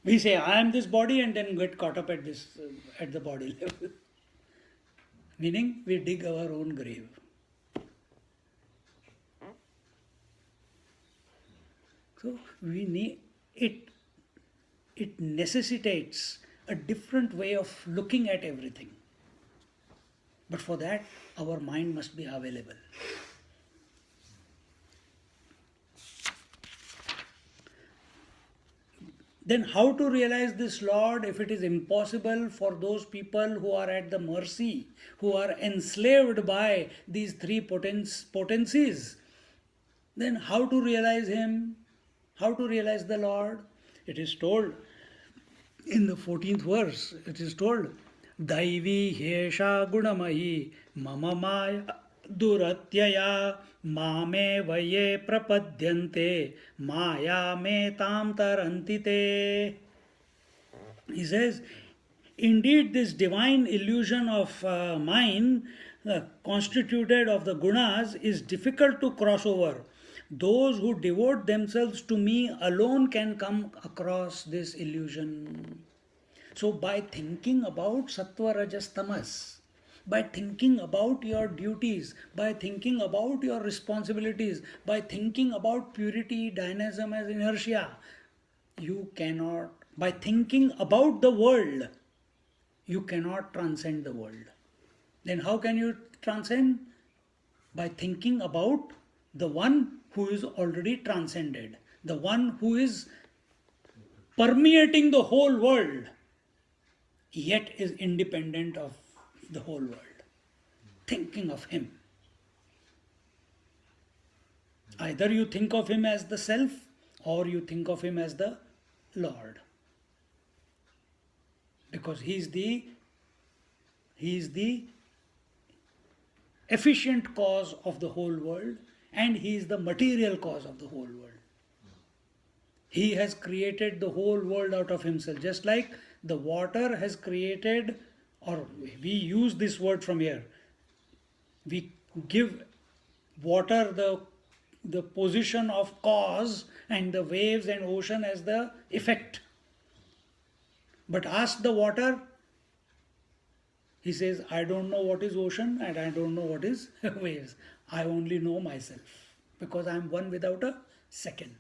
We say, I am this body, and then get caught up at the body level. Meaning, we dig our own grave. So we need it. It necessitates a different way of looking at everything. But for that, our mind must be available. Then how to realize this Lord if it is impossible for those people who are at the mercy, who are enslaved by these three potencies? Then how to realize Him? How to realize the Lord? It is told in the 14th verse, it is told, Daivi Hesha Gunamahi Mama Maya Duratyaya Mame Vaye Prapadyante Maya Me Tam Tarantite. He says, indeed this divine illusion of mine constituted of the gunas is difficult to cross over. Those who devote themselves to me alone can come across this illusion. So by thinking about Sattva, Rajas, Tamas, by thinking about your duties, by thinking about your responsibilities, by thinking about purity, dynamism as inertia, you cannot, by thinking about the world, you cannot transcend the world. Then how can you transcend? By thinking about the one who is already transcended, the one who is permeating the whole world, yet is independent of the whole world. Thinking of Him. Either you think of Him as the self, or you think of Him as the Lord. Because He is the efficient cause of the whole world, and He is the material cause of the whole world. He has created the whole world out of Himself, just like the water has created, or we use this word from here. We give water the position of cause and the waves and ocean as the effect. But ask the water, he says, I don't know what is ocean and I don't know what is waves. I only know myself because I am one without a second.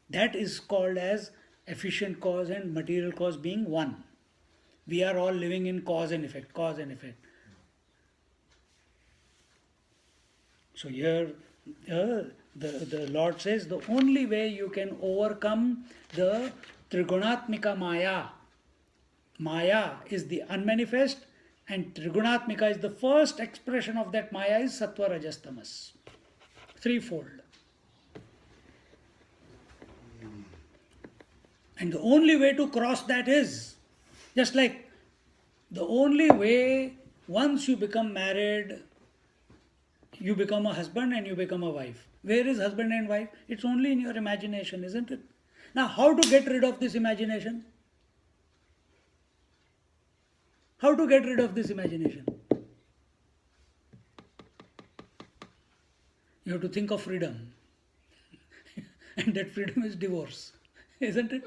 That is called as efficient cause and material cause being one. We are all living in cause and effect, cause and effect. So here the Lord says the only way you can overcome the Trigunatmika Maya is the unmanifest, and Trigunatmika is the first expression of that Maya is Sattva Rajas Tamas. Threefold. And the only way to cross that is, just like the only way once you become married, you become a husband and you become a wife. Where is husband and wife? It's only in your imagination, isn't it? Now, how to get rid of this imagination? How to get rid of this imagination? You have to think of freedom. And that freedom is divorce, isn't it?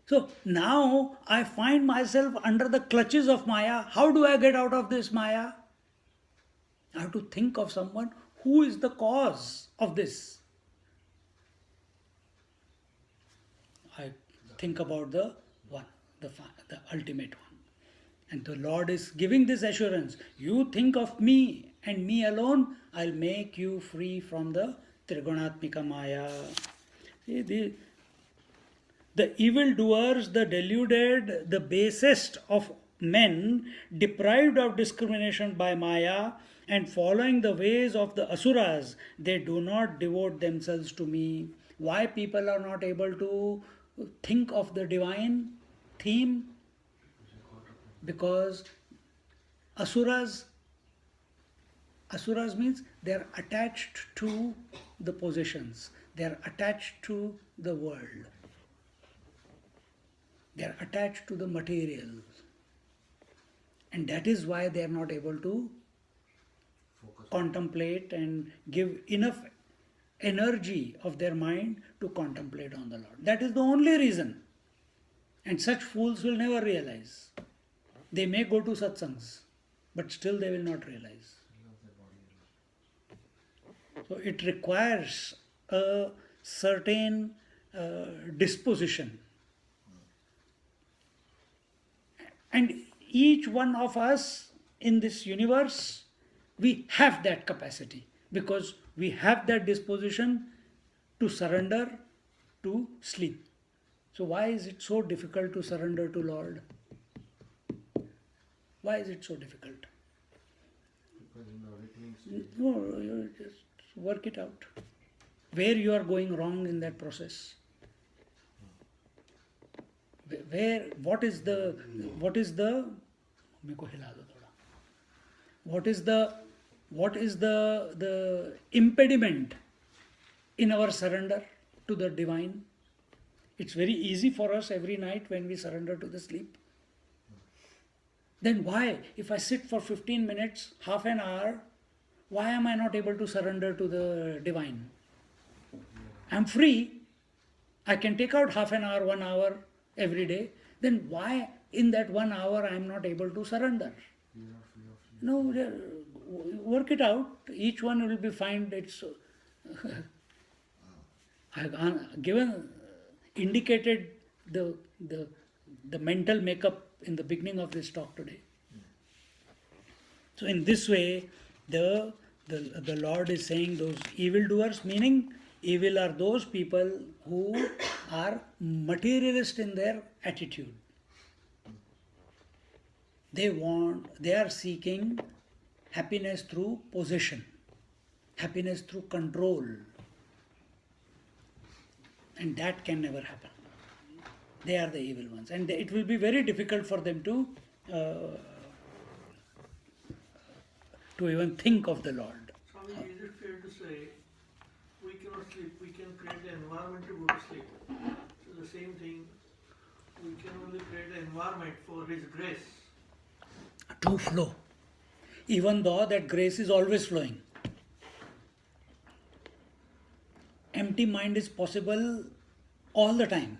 So now I find myself under the clutches of Maya. How do I get out of this Maya? I have to think of someone who is the cause of this. I think about the one, the ultimate one. And the Lord is giving this assurance. You think of me and me alone, I'll make you free from the Trigunatmika Maya. See, the evildoers, the deluded, the basest of men, deprived of discrimination by Maya and following the ways of the Asuras, they do not devote themselves to me. Why people are not able to think of the divine theme? Because Asuras means they are attached to the possessions, they are attached to the world, they are attached to the material, and that is why they are not able to contemplate and give enough energy of their mind to contemplate on the Lord. That is the only reason. And such fools will never realize. They may go to satsangs, but still they will not realize. So it requires a certain disposition. And each one of us in this universe, we have that capacity because we have that disposition to surrender, to sleep. So why is it so difficult to surrender to Lord? Why is it so difficult? Because in the awakening stage, No, you just work it out. Where you are going wrong in that process. What is the impediment in our surrender to the divine? It's very easy for us every night when we surrender to the sleep. Then why, if I sit for 15 minutes, half an hour, why am I not able to surrender to the divine? I'm free. I can take out half an hour, 1 hour every day. Then why in that 1 hour I am not able to surrender? No, work it out. Each one will be fine. It's I've indicated the mental makeup in the beginning of this talk today. So in this way, the Lord is saying those evildoers, meaning evil are those people who are materialist in their attitude. They are seeking happiness through possession, happiness through control. And that can never happen. They are the evil ones. And it will be very difficult for them to even think of the Lord. Swami, is it fair to say we cannot sleep, we can create the environment to go to sleep? So the same thing, we can only create the environment for His grace. To flow. Even though that grace is always flowing. Empty mind is possible all the time.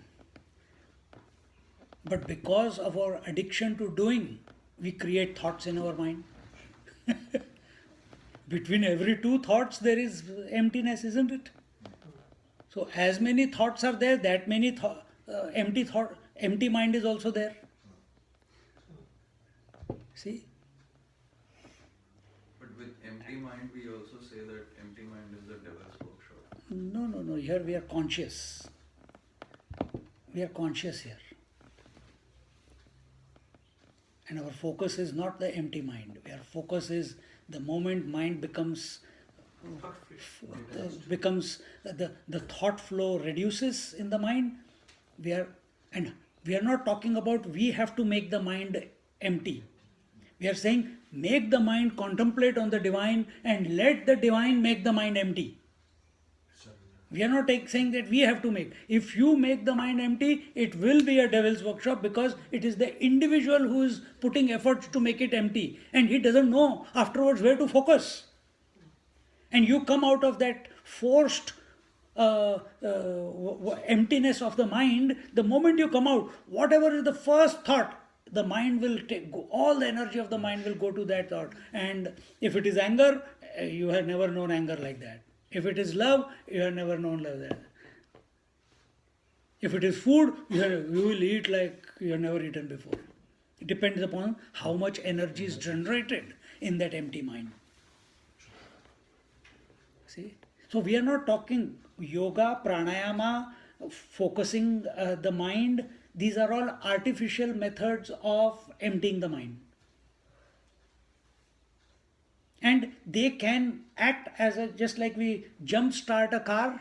But because of our addiction to doing, we create thoughts in our mind. Between every two thoughts, there is emptiness, isn't it? So, as many thoughts are there, that many empty mind is also there. See? But with empty mind, we also say that empty mind is the devil's workshop. No. Here we are conscious. We are conscious here. And our focus is not the empty mind. Our focus is the moment mind becomes the thought flow reduces in the mind. We are not talking about we have to make the mind empty. We are saying make the mind contemplate on the divine and let the divine make the mind empty. We are not saying that we have to make. If you make the mind empty, it will be a devil's workshop because it is the individual who is putting efforts to make it empty and he doesn't know afterwards where to focus. And you come out of that forced emptiness of the mind. The moment you come out, whatever is the first thought, the mind will all the energy of the mind will go to that thought. And if it is anger, you have never known anger like that. If it is love, you have never known love like that. If it is food, you will eat like you have never eaten before. It depends upon how much energy is generated in that empty mind. See? So we are not talking yoga, pranayama, focusing the mind. These are all artificial methods of emptying the mind. And they can act as just like we jump start a car.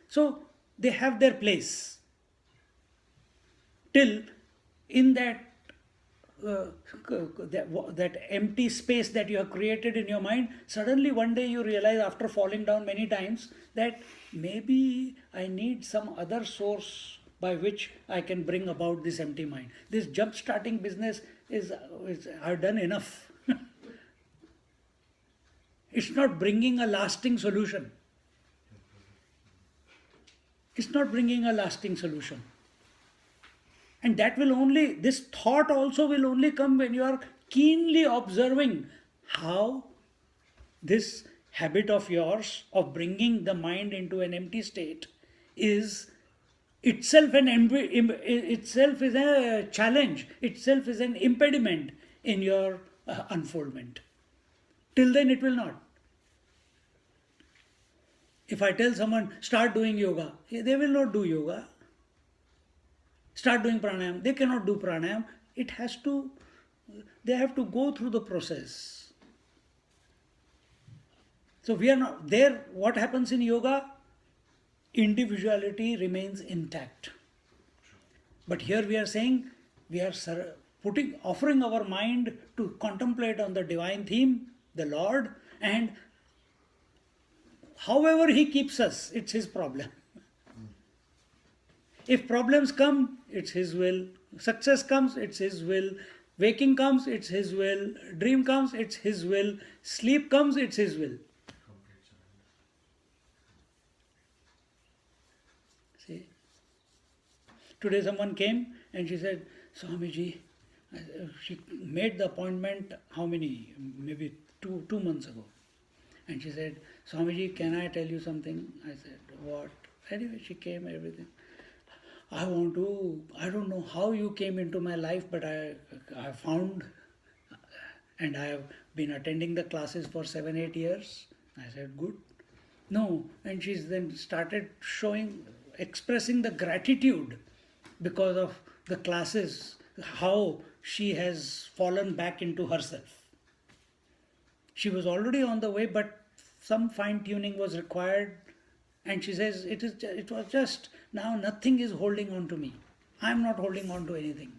So they have their place. Till in that empty space that you have created in your mind, suddenly one day you realize after falling down many times that maybe I need some other source by which I can bring about this empty mind. This jump starting business is I've done enough. It's not bringing a lasting solution. It's not bringing a lasting solution. And that will only, this thought also will only come when you are keenly observing how this habit of yours of bringing the mind into an empty state is itself itself is a challenge, itself is an impediment in your unfoldment. Till then it will not. If I tell someone, start doing yoga, they will not do yoga. Start doing pranayam, they cannot do pranayam. They have to go through the process. So we are not there. What happens in yoga? Individuality remains intact. But here we are saying, we are offering our mind to contemplate on the divine theme, the Lord, and however He keeps us, it's His problem. If problems come, it's His will. Success comes, it's His will. Waking comes, it's His will. Dream comes, it's His will. Sleep comes, it's His will. See? Today someone came and she said, Swamiji, she made the appointment, how many? Maybe two months ago. And she said, Swamiji, can I tell you something? I said, what? Anyway, she came, everything. I don't know how you came into my life, but I found, and I have been attending the classes for 7-8 years. I said, good. No, and she's then started expressing the gratitude because of the classes, how she has fallen back into herself. She was already on the way, but some fine-tuning was required. And she says, it was just, now nothing is holding on to me. I am not holding on to anything.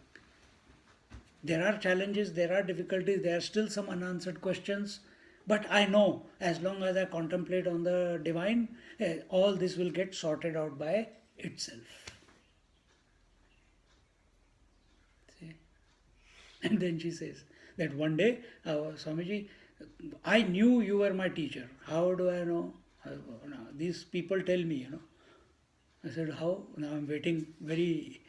There are challenges, there are difficulties, there are still some unanswered questions. But I know, as long as I contemplate on the divine, all this will get sorted out by itself. See? And then she says that one day, Swamiji, I knew you were my teacher. How do I know? These people tell me, I said, how? Now I'm waiting very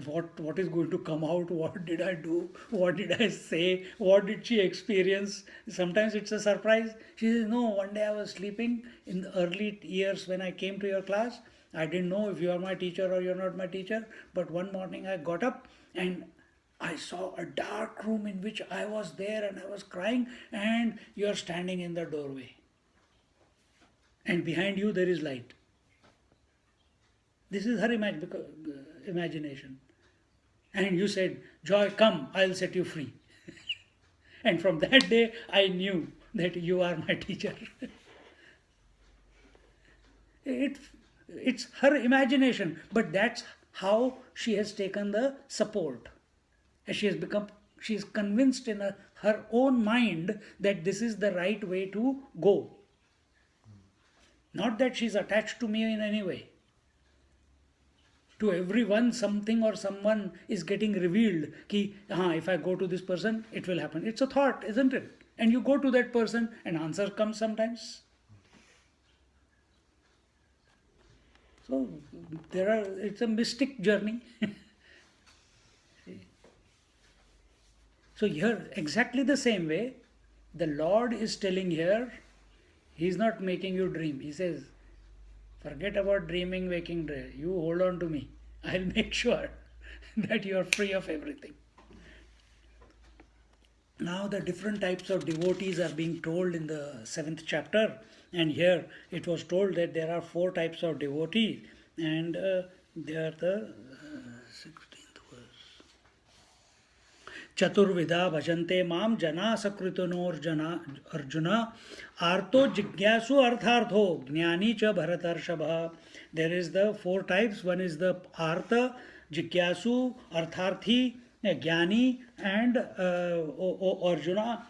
what is going to come out, what did I do, what did I say, what did she experience. Sometimes it's a surprise. She says, no, one day I was sleeping in the early years when I came to your class. I didn't know if you are my teacher or you're not my teacher, but one morning I got up and I saw a dark room in which I was there and I was crying, and you are standing in the doorway. And behind you there is light. This is her imagination. And you said, Joy, come, I'll set you free. And from that day, I knew that you are my teacher. It's her imagination, but that's how she has taken the support. She is convinced in her own mind that this is the right way to go. Not that she's attached to me in any way. To everyone, something or someone is getting revealed. Ki, if I go to this person, it will happen. It's a thought, isn't it? And you go to that person and answer comes sometimes. So it's a mystic journey. So here, exactly the same way, the Lord is telling here, He is not making you dream. He says, forget about dreaming, waking day. You hold on to me. I'll make sure that you are free of everything. Now the different types of devotees are being told in the 7th chapter. And here it was told that there are 4 types of devotees. And they are the 16th verse. Chaturvida bhajante mam jana sakritanor arjuna arto jigyasu arthartho jnani cha bharatarshabha. There is the 4 types. One is the artha, jigyasu, artharthi, jnani and arjuna.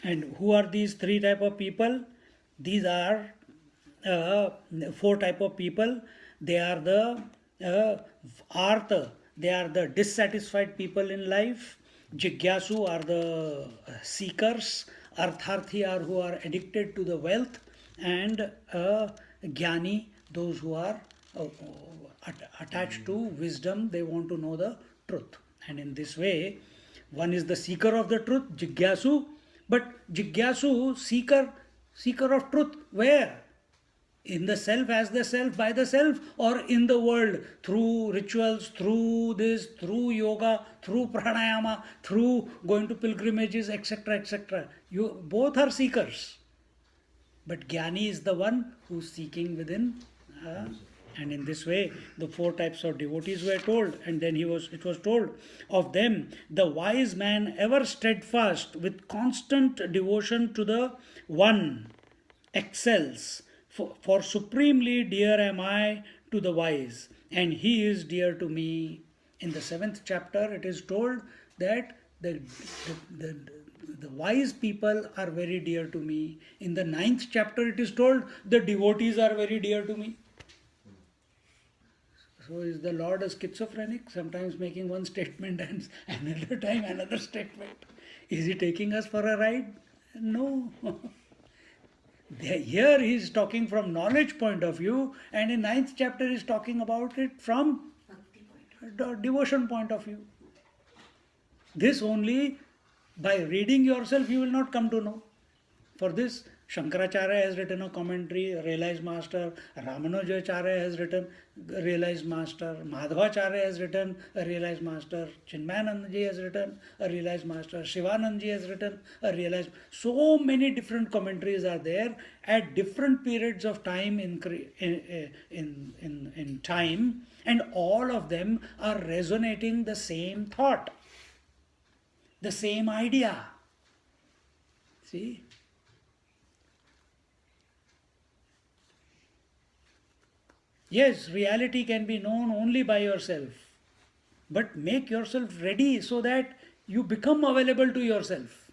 And who are these 3 type of people? These are 4 type of people. They are the artha, they are the dissatisfied people in life. Jigyasu are the seekers. Artharthi are who are addicted to the wealth. And Jnani, those who are attached to wisdom, they want to know the truth. And in this way, one is the seeker of the truth, Jigyasu. But Jigyasu, seeker of truth, where? In the self, as the self, by the self, or in the world, through rituals, through this, through yoga, through pranayama, through going to pilgrimages, etc., etc. Both are seekers. But Jnani is the one who's seeking within. And in this way, the 4 types of devotees were told. And then it was told of them, the wise man ever steadfast with constant devotion to the One excels. For supremely dear am I to the wise, and he is dear to me. In the 7th chapter, it is told that the wise people are very dear to me. In the 9th chapter, it is told the devotees are very dear to me. So is the Lord a schizophrenic, sometimes making one statement and another time another statement? Is he taking us for a ride? No. Here he is talking from knowledge point of view, and in 9th chapter he is talking about it from devotion point of view. This only by reading yourself you will not come to know. For this, Shankaracharya has written a commentary, a realized master. Ramanujacharya has written a realized master. Madhvacharya has written a realized master. Chinmayanandaji has written a realized master. Shivanandaji has written a realized. So many different commentaries are there at different periods of time in time, and all of them are resonating the same thought, the same idea. See? Yes, reality can be known only by yourself. But make yourself ready so that you become available to yourself.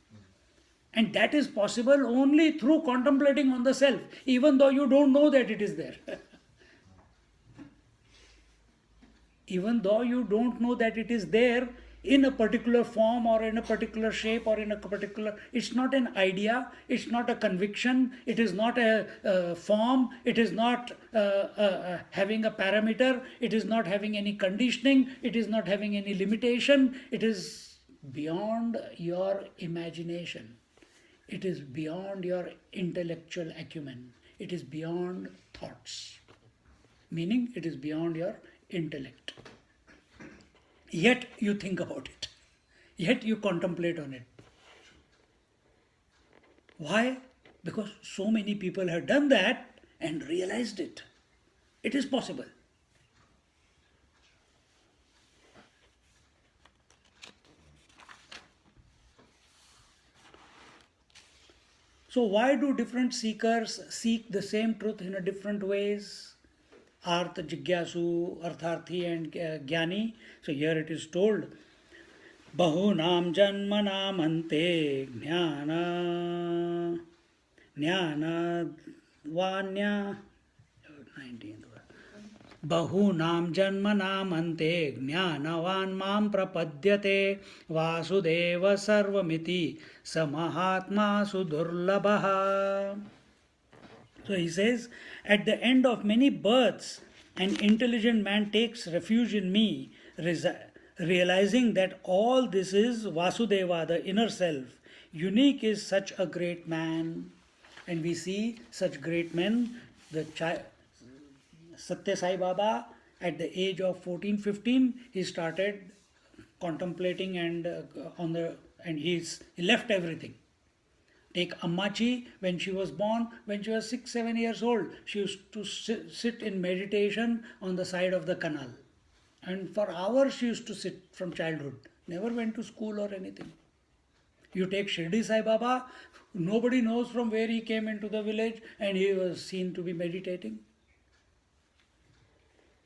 And that is possible only through contemplating on the self, even though you don't know that it is there. Even though you don't know that it is there in a particular form or in a particular shape or in a particular, it's not an idea, it's not a conviction, it is not a form, it is not having a parameter, it is not having any conditioning, it is not having any limitation, it is beyond your imagination, it is beyond your intellectual acumen, it is beyond thoughts, meaning it is beyond your intellect. Yet you think about it. Yet you contemplate on it. Why? Because so many people have done that and realized it. It is possible. So why do different seekers seek the same truth in a different ways? Artha, Jigyasu, Artharthi and Jnani. So here it is told, Bahunam Janmanam Ante Jnana Vanya 19th Bahunam Janmanam Ante Jnanavan Mam Prapadyate Vasudeva Sarvamiti Samahatma Sudurlabha. So he says, at the end of many births, an intelligent man takes refuge in me, realizing that all this is Vasudeva, the inner self. Unique is such a great man. And we see such great men, the Satya Sai Baba, at the age of 14-15, he started contemplating and he left everything. Take Ammachi, when she was born, when she was 6-7 years old, she used to sit in meditation on the side of the canal. And for hours she used to sit from childhood. Never went to school or anything. You take Shirdi Sai Baba, nobody knows from where he came into the village and he was seen to be meditating.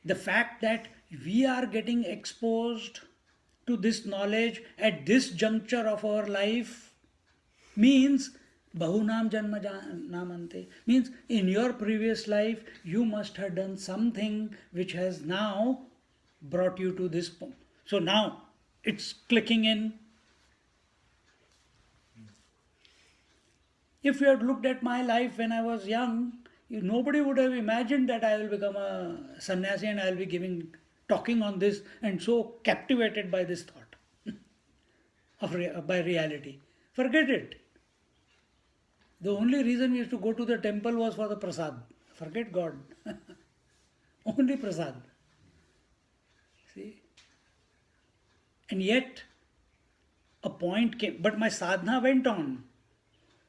The fact that we are getting exposed to this knowledge at this juncture of our life means Bahunam Janma Namante, means in your previous life you must have done something which has now brought you to this point. So now it's clicking in. If you had looked at my life when I was young, nobody would have imagined that I will become a sannyasi and I will be talking on this and so captivated by this thought by reality. Forget it. The only reason we used to go to the temple was for the prasad. Forget God. Only prasad. See? And yet, a point came, but my sadhana went on.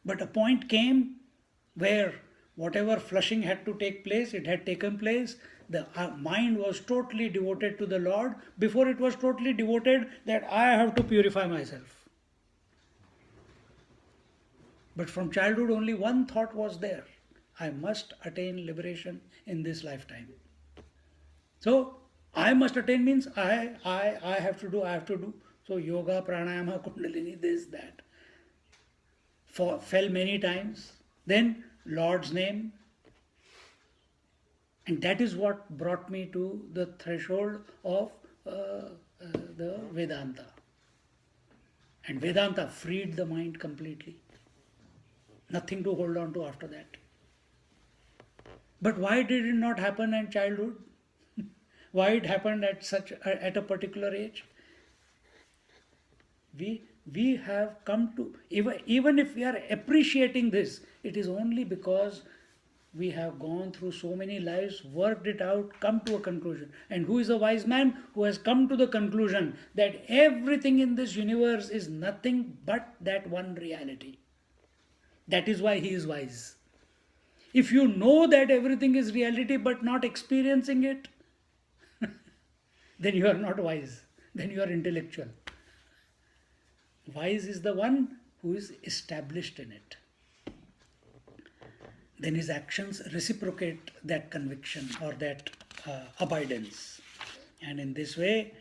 But a point came where whatever flushing had to take place, it had taken place. The mind was totally devoted to the Lord. Before it was totally devoted that I have to purify myself. But from childhood only one thought was there. I must attain liberation in this lifetime. So, I must attain means I have to do. So, yoga, pranayama, kundalini, this, that. Fell many times. Then, Lord's name. And that is what brought me to the threshold of the Vedanta. And Vedanta freed the mind completely. Nothing to hold on to after that. But why did it not happen in childhood? Why it happened at a particular age? We have come to, even if we are appreciating this, it is only because we have gone through so many lives, worked it out, come to a conclusion. And who is a wise man? Who has come to the conclusion that everything in this universe is nothing but that one reality. That is why he is wise. If you know that everything is reality but not experiencing it, then you are not wise. Then you are intellectual. Wise is the one who is established in it. Then his actions reciprocate that conviction or that abidance. And in this way,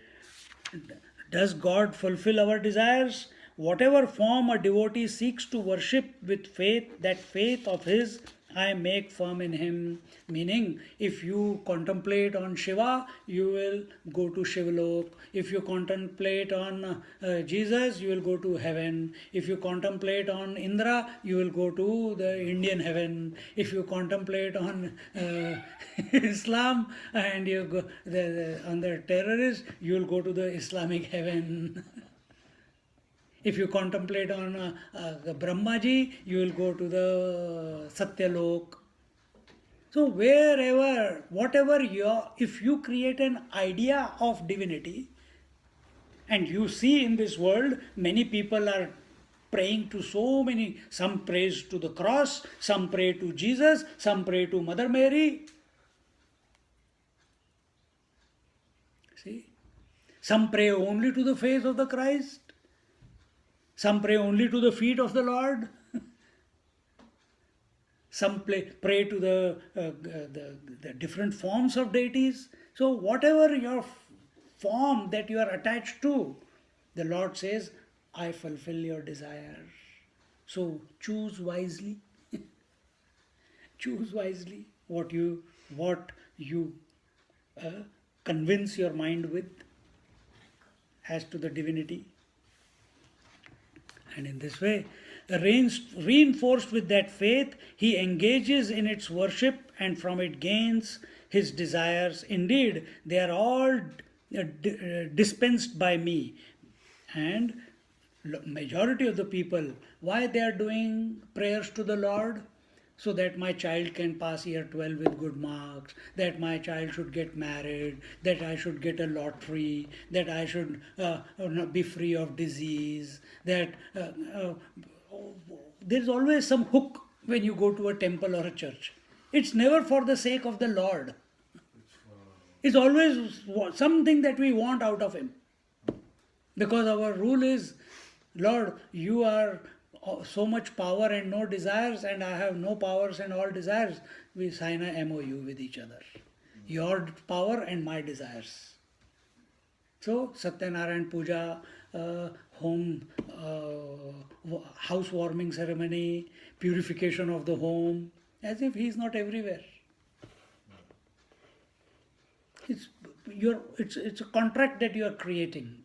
does God fulfill our desires? whatever form a devotee seeks to worship with faith, that faith of his I make firm in him. Meaning, if you contemplate on Shiva, you will go to Shivalok. If you contemplate on Jesus, you will go to heaven. If you contemplate on Indra, you will go to the Indian heaven. If you contemplate on Islam and you go on the terrorists, you will go to the Islamic heaven. If you contemplate on Brahmaji, you will go to the Satyalok. So wherever, whatever if you create an idea of divinity, and you see in this world, many people are praying to so many, some prays to the cross, some pray to Jesus, some pray to Mother Mary. See? Some pray only to the face of the Christ. Some pray only to the feet of the Lord. Some pray to the different forms of deities. So whatever your form that you are attached to, the Lord says, I fulfill your desire. So choose wisely. Choose wisely what you convince your mind with as to the divinity. And in this way, reinforced with that faith, he engages in its worship and from it gains his desires. Indeed, they are all dispensed by me. And majority of the people, why they are doing prayers to the Lord? So that my child can pass year 12 with good marks, that my child should get married, that I should get a lottery, that I should be free of disease, that there is always some hook when you go to a temple or a church. It's never for the sake of the Lord. It's always something that we want out of Him. Because our rule is, Lord, you are so much power and no desires, and I have no powers and all desires. We sign a MOU with each other. Your power and my desires. So, Satyanarayan Puja, home, housewarming ceremony, purification of the home, as if he is not everywhere. It's a contract that you are creating.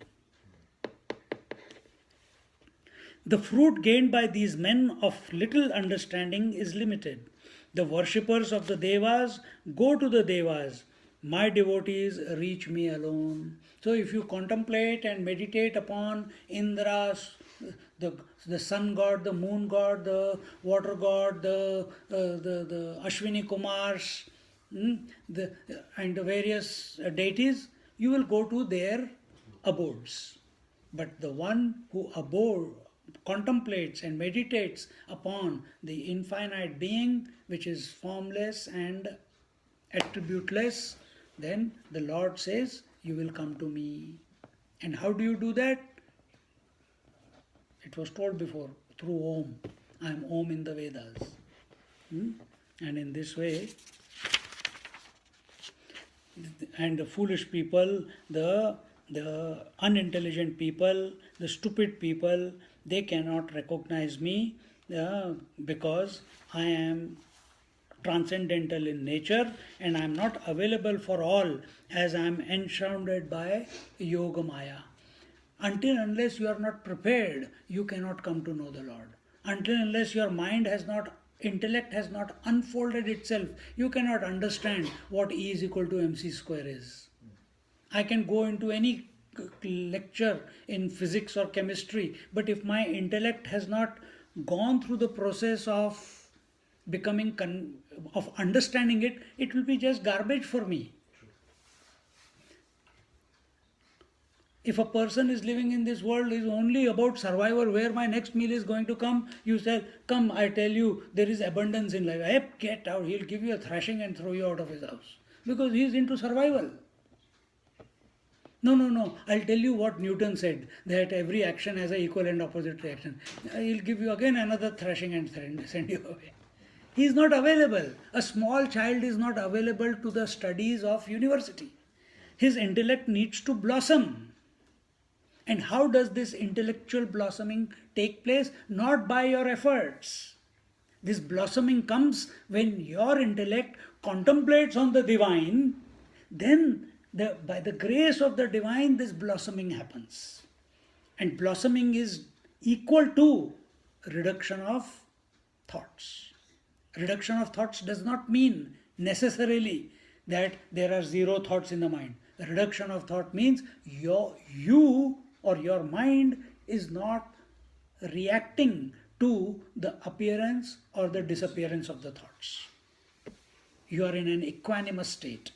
The fruit gained by these men of little understanding is limited. The worshippers of the Devas go to the Devas. My devotees reach me alone. So if you contemplate and meditate upon Indra, the sun god, the moon god, the water god, the Ashwini Kumars, and the various deities, you will go to their abodes. But the one who contemplates and meditates upon the infinite being, which is formless and attributeless, then the Lord says, you will come to me. And how do you do that? It was told before, through Om. I am Om in the Vedas. And in this way, and the foolish people, the unintelligent people, the stupid people, they cannot recognize me because I am transcendental in nature and I am not available for all, as I am enshrouded by Yoga Maya. Until unless you are not prepared, you cannot come to know the Lord. Until unless your intellect has not unfolded itself, you cannot understand what E is equal to mc square is. I can go into any lecture in physics or chemistry, but if my intellect has not gone through the process of of understanding it, it will be just garbage for me. If a person is living in this world is only about survival, where my next meal is going to come, you say, come, I tell you, there is abundance in life. Hey, get out. He'll give you a thrashing and throw you out of his house. Because he is into survival. No. I'll tell you what Newton said, that every action has an equal and opposite reaction. He'll give you again another thrashing and send you away. He is not available. A small child is not available to the studies of university. His intellect needs to blossom. And how does this intellectual blossoming take place? Not by your efforts. This blossoming comes when your intellect contemplates on the divine, then by the grace of the divine, this blossoming happens. And blossoming is equal to reduction of thoughts. Reduction of thoughts does not mean necessarily that there are zero thoughts in the mind. Reduction of thought means you or your mind is not reacting to the appearance or the disappearance of the thoughts. You are in an equanimous state.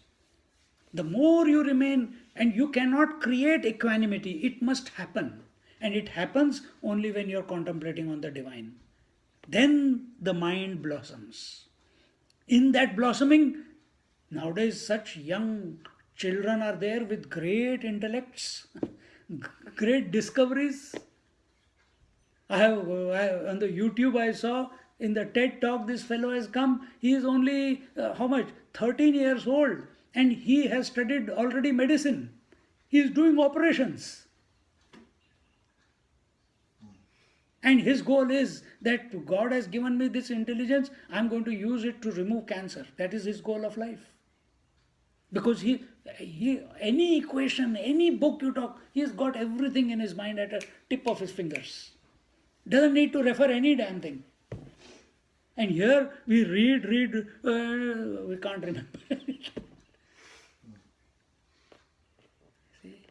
The more you remain, and you cannot create equanimity, it must happen. And it happens only when you are contemplating on the divine. Then the mind blossoms. In that blossoming, nowadays such young children are there with great intellects, great discoveries. On the YouTube I saw, in the TED talk this fellow has come. He is only, 13 years old, and he has studied already medicine. He is doing operations. And his goal is that God has given me this intelligence, I am going to use it to remove cancer. That is his goal of life. Because he any equation, any book you talk, he has got everything in his mind at a tip of his fingers. Doesn't need to refer any damn thing. And here we read, we can't remember. See?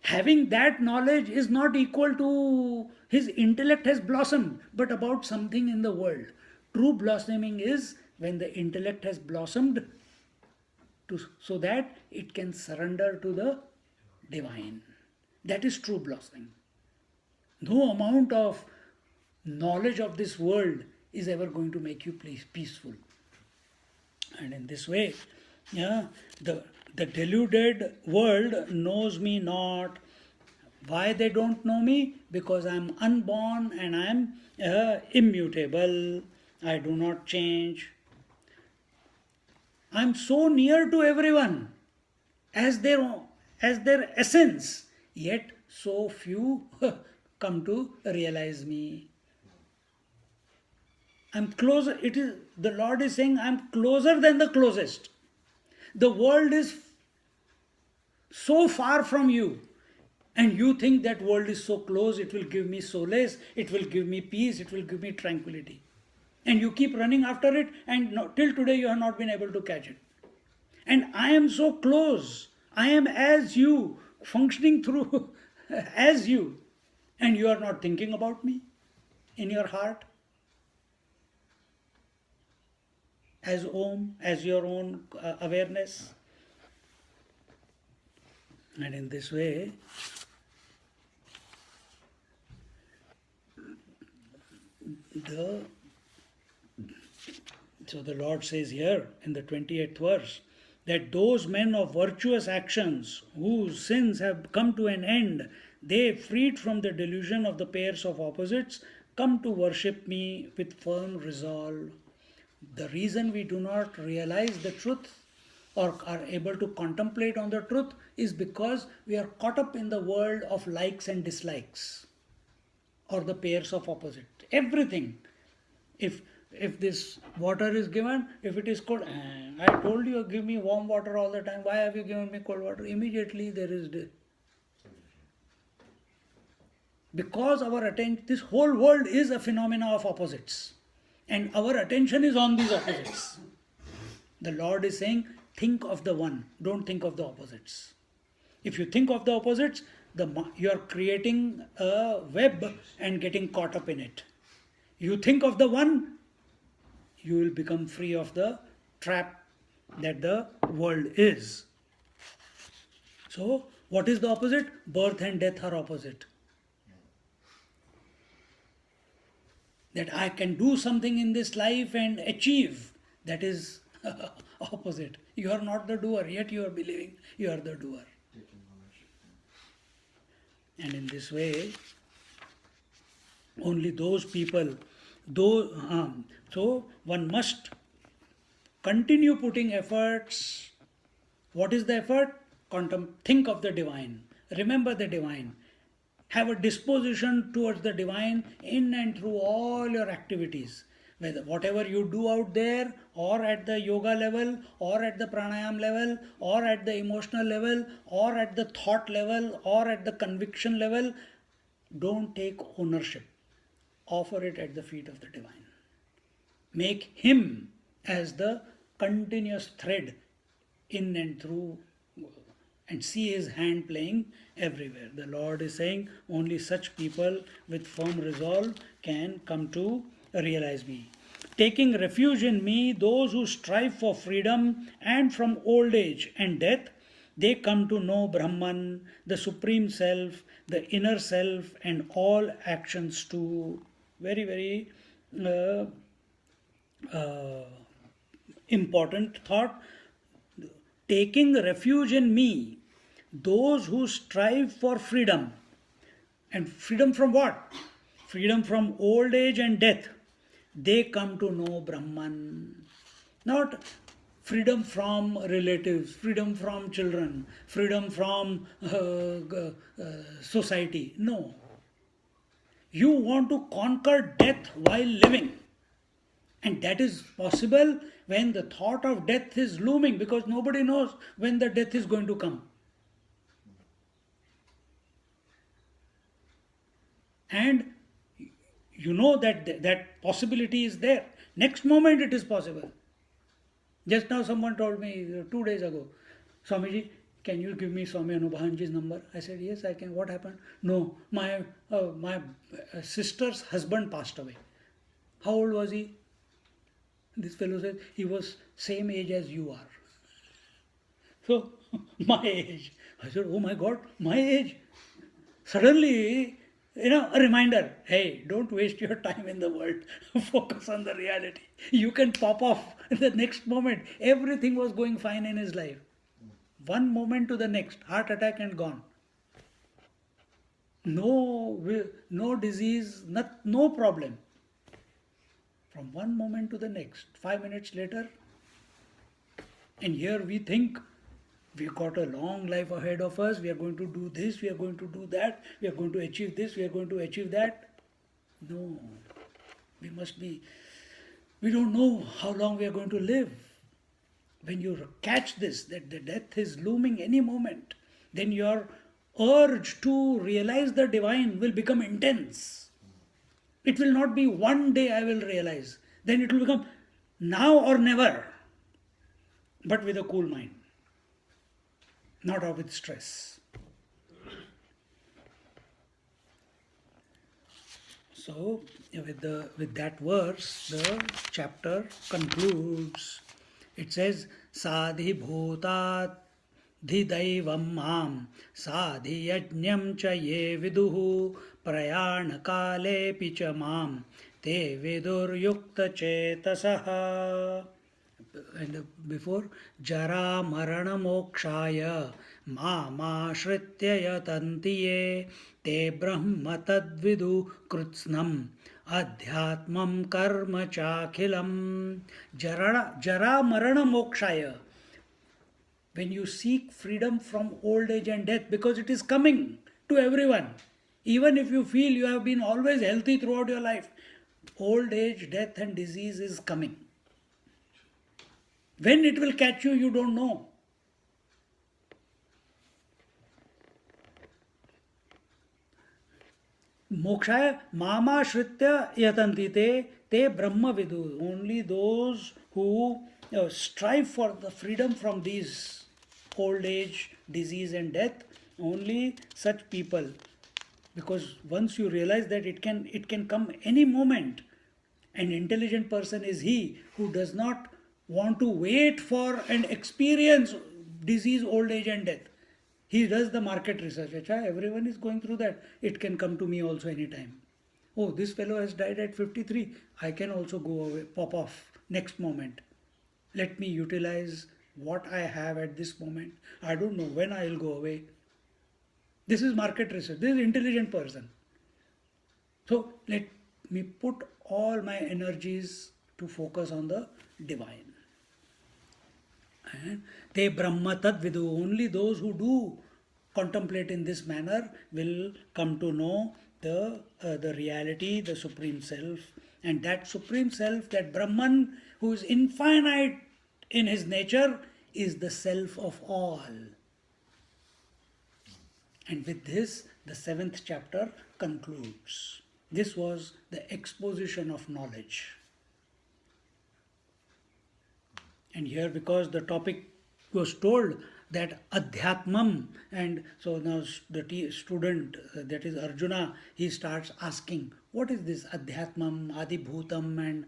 Having that knowledge is not equal to his intellect has blossomed, but about something in the world. True blossoming is when the intellect has blossomed so that it can surrender to the divine. That is true blossoming. No amount of knowledge of this world is ever going to make you peaceful. And in this way, the deluded world knows me not. Why they don't know me? Because I am unborn and I am immutable. I do not change. I am so near to everyone as their essence, yet so few come to realize me. I'm closer. The Lord is saying, I'm closer than the closest. The world is so far from you, and you think that world is so close, it will give me solace, it will give me peace, it will give me tranquility. And you keep running after it, and till today you have not been able to catch it. And I am so close. I am as you, functioning through as you. And you are not thinking about me in your heart. As Om, as your own awareness. And in this way, so the Lord says here in the 28th verse, that those men of virtuous actions whose sins have come to an end, they, freed from the delusion of the pairs of opposites, come to worship me with firm resolve. The reason we do not realize the truth or are able to contemplate on the truth is because we are caught up in the world of likes and dislikes or the pairs of opposite. Everything. If this water is given, if it is cold, I told you give me warm water all the time, why have you given me cold water? Immediately there is because our attention, this whole world is a phenomena of opposites, and our attention is on these opposites. The Lord is saying, think of the one, don't think of the opposites. If you think of the opposites, you are creating a web and getting caught up in it. You think of the one, you will become free of the trap that the world is. So, what is the opposite? Birth and death are opposite. That I can do something in this life and achieve, that is opposite. You are not the doer, yet you are believing you are the doer. And in this way, only those people, so one must continue putting efforts. What is the effort? Think of the divine. remember the divine. Have a disposition towards the divine in and through all your activities. Whatever you do out there, or at the yoga level, or at the pranayam level, or at the emotional level, or at the thought level, or at the conviction level, don't take ownership. Offer it at the feet of the divine. Make him as the continuous thread in and through, and see his hand playing everywhere. The Lord is saying only such people with firm resolve can come to realize me. Taking refuge in me, those who strive for freedom and from old age and death, they come to know Brahman, the Supreme Self, the inner self, and all actions too. Very, very important thought. Taking refuge in me, those who strive for freedom. And freedom from what? Freedom from old age and death. They come to know Brahman. Not freedom from relatives, freedom from children, freedom from society. No. You want to conquer death while living. And that is possible when the thought of death is looming, because nobody knows when the death is going to come. And you know that possibility is there. Next moment it is possible. Just now someone told me 2 days ago, Swamiji, can you give me Swami Anubhavanji's number? I said, yes, I can. What happened? No, my sister's husband passed away. How old was he? This fellow said, he was same age as you are. So, my age. I said, oh my God, my age. Suddenly, a reminder, hey, don't waste your time in the world. Focus on the reality. You can pop off in the next moment. Everything was going fine in his life. One moment to the next, heart attack and gone. No disease, no problem. From one moment to the next, 5 minutes later. And here we think we've got a long life ahead of us. We are going to do this, we are going to do that, we are going to achieve this, we are going to achieve that. No, we don't know how long we are going to live. When you catch this, that the death is looming any moment, then your urge to realize the divine will become intense. It will not be one day I will realize. Then it will become now or never, but with a cool mind, not with stress. So, with that verse, the chapter concludes. It says, Sadhi bhutat dhidaivam mam sadhi yajñam cha ye viduhu prayana kale picha mam te vidur yukta chetasaha. And before, jara marana mokshaya mama shritya yatantiye te brahma tadvidu krutsnam adhyatmam karma chakhilam. Jara marana mokshaya. When you seek freedom from old age and death, because it is coming to everyone. Even if you feel you have been always healthy throughout your life, old age, death and disease is coming. When it will catch you, you don't know. Mokshaya mama shritya yatanti te brahma vidu. Only those who strive for the freedom from these old age, disease and death, only such people. Because once you realize that it can come any moment, an intelligent person is he who does not want to wait for and experience disease, old age and death. He does the market research. Achha, everyone is going through that. It can come to me also anytime. Oh, this fellow has died at 53. I can also go away, pop off next moment. Let me utilize what I have at this moment. I don't know when I will go away. This is market research. This is intelligent person. So let me put all my energies to focus on the divine. And te brahma tad vidu. Only those who do contemplate in this manner will come to know the reality, the Supreme Self, and that Supreme Self, that Brahman, who is infinite in his nature, is the self of all. And with this, the 7th chapter concludes. This was the exposition of knowledge. And here, because the topic was told that Adhyatmam, and so now the student, that is Arjuna, he starts asking, what is this Adhyatmam, Adibhutam, and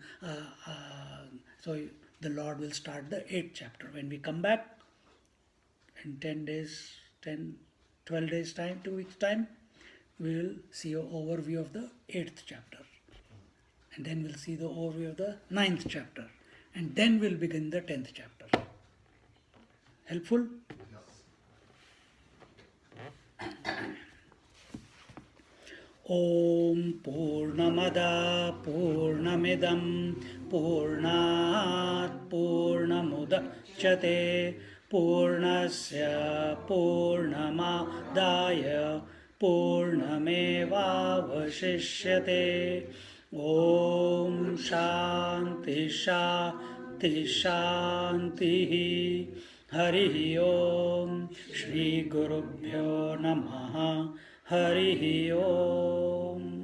so the Lord will start the 8th chapter. When we come back in 12 days time, 2 weeks time, we will see an overview of the 8th chapter. And then we'll see the overview of the 9th chapter. And then we'll begin the 10th chapter. Helpful? Om Purnamada Purnamidam Purnat Purnamudachyate Purnasya Purnamadaya Purnamevavashishyate. Om Shanti Shanti Shanti. Hari Om. Shri Gurubhyo Namaha. Hari Om.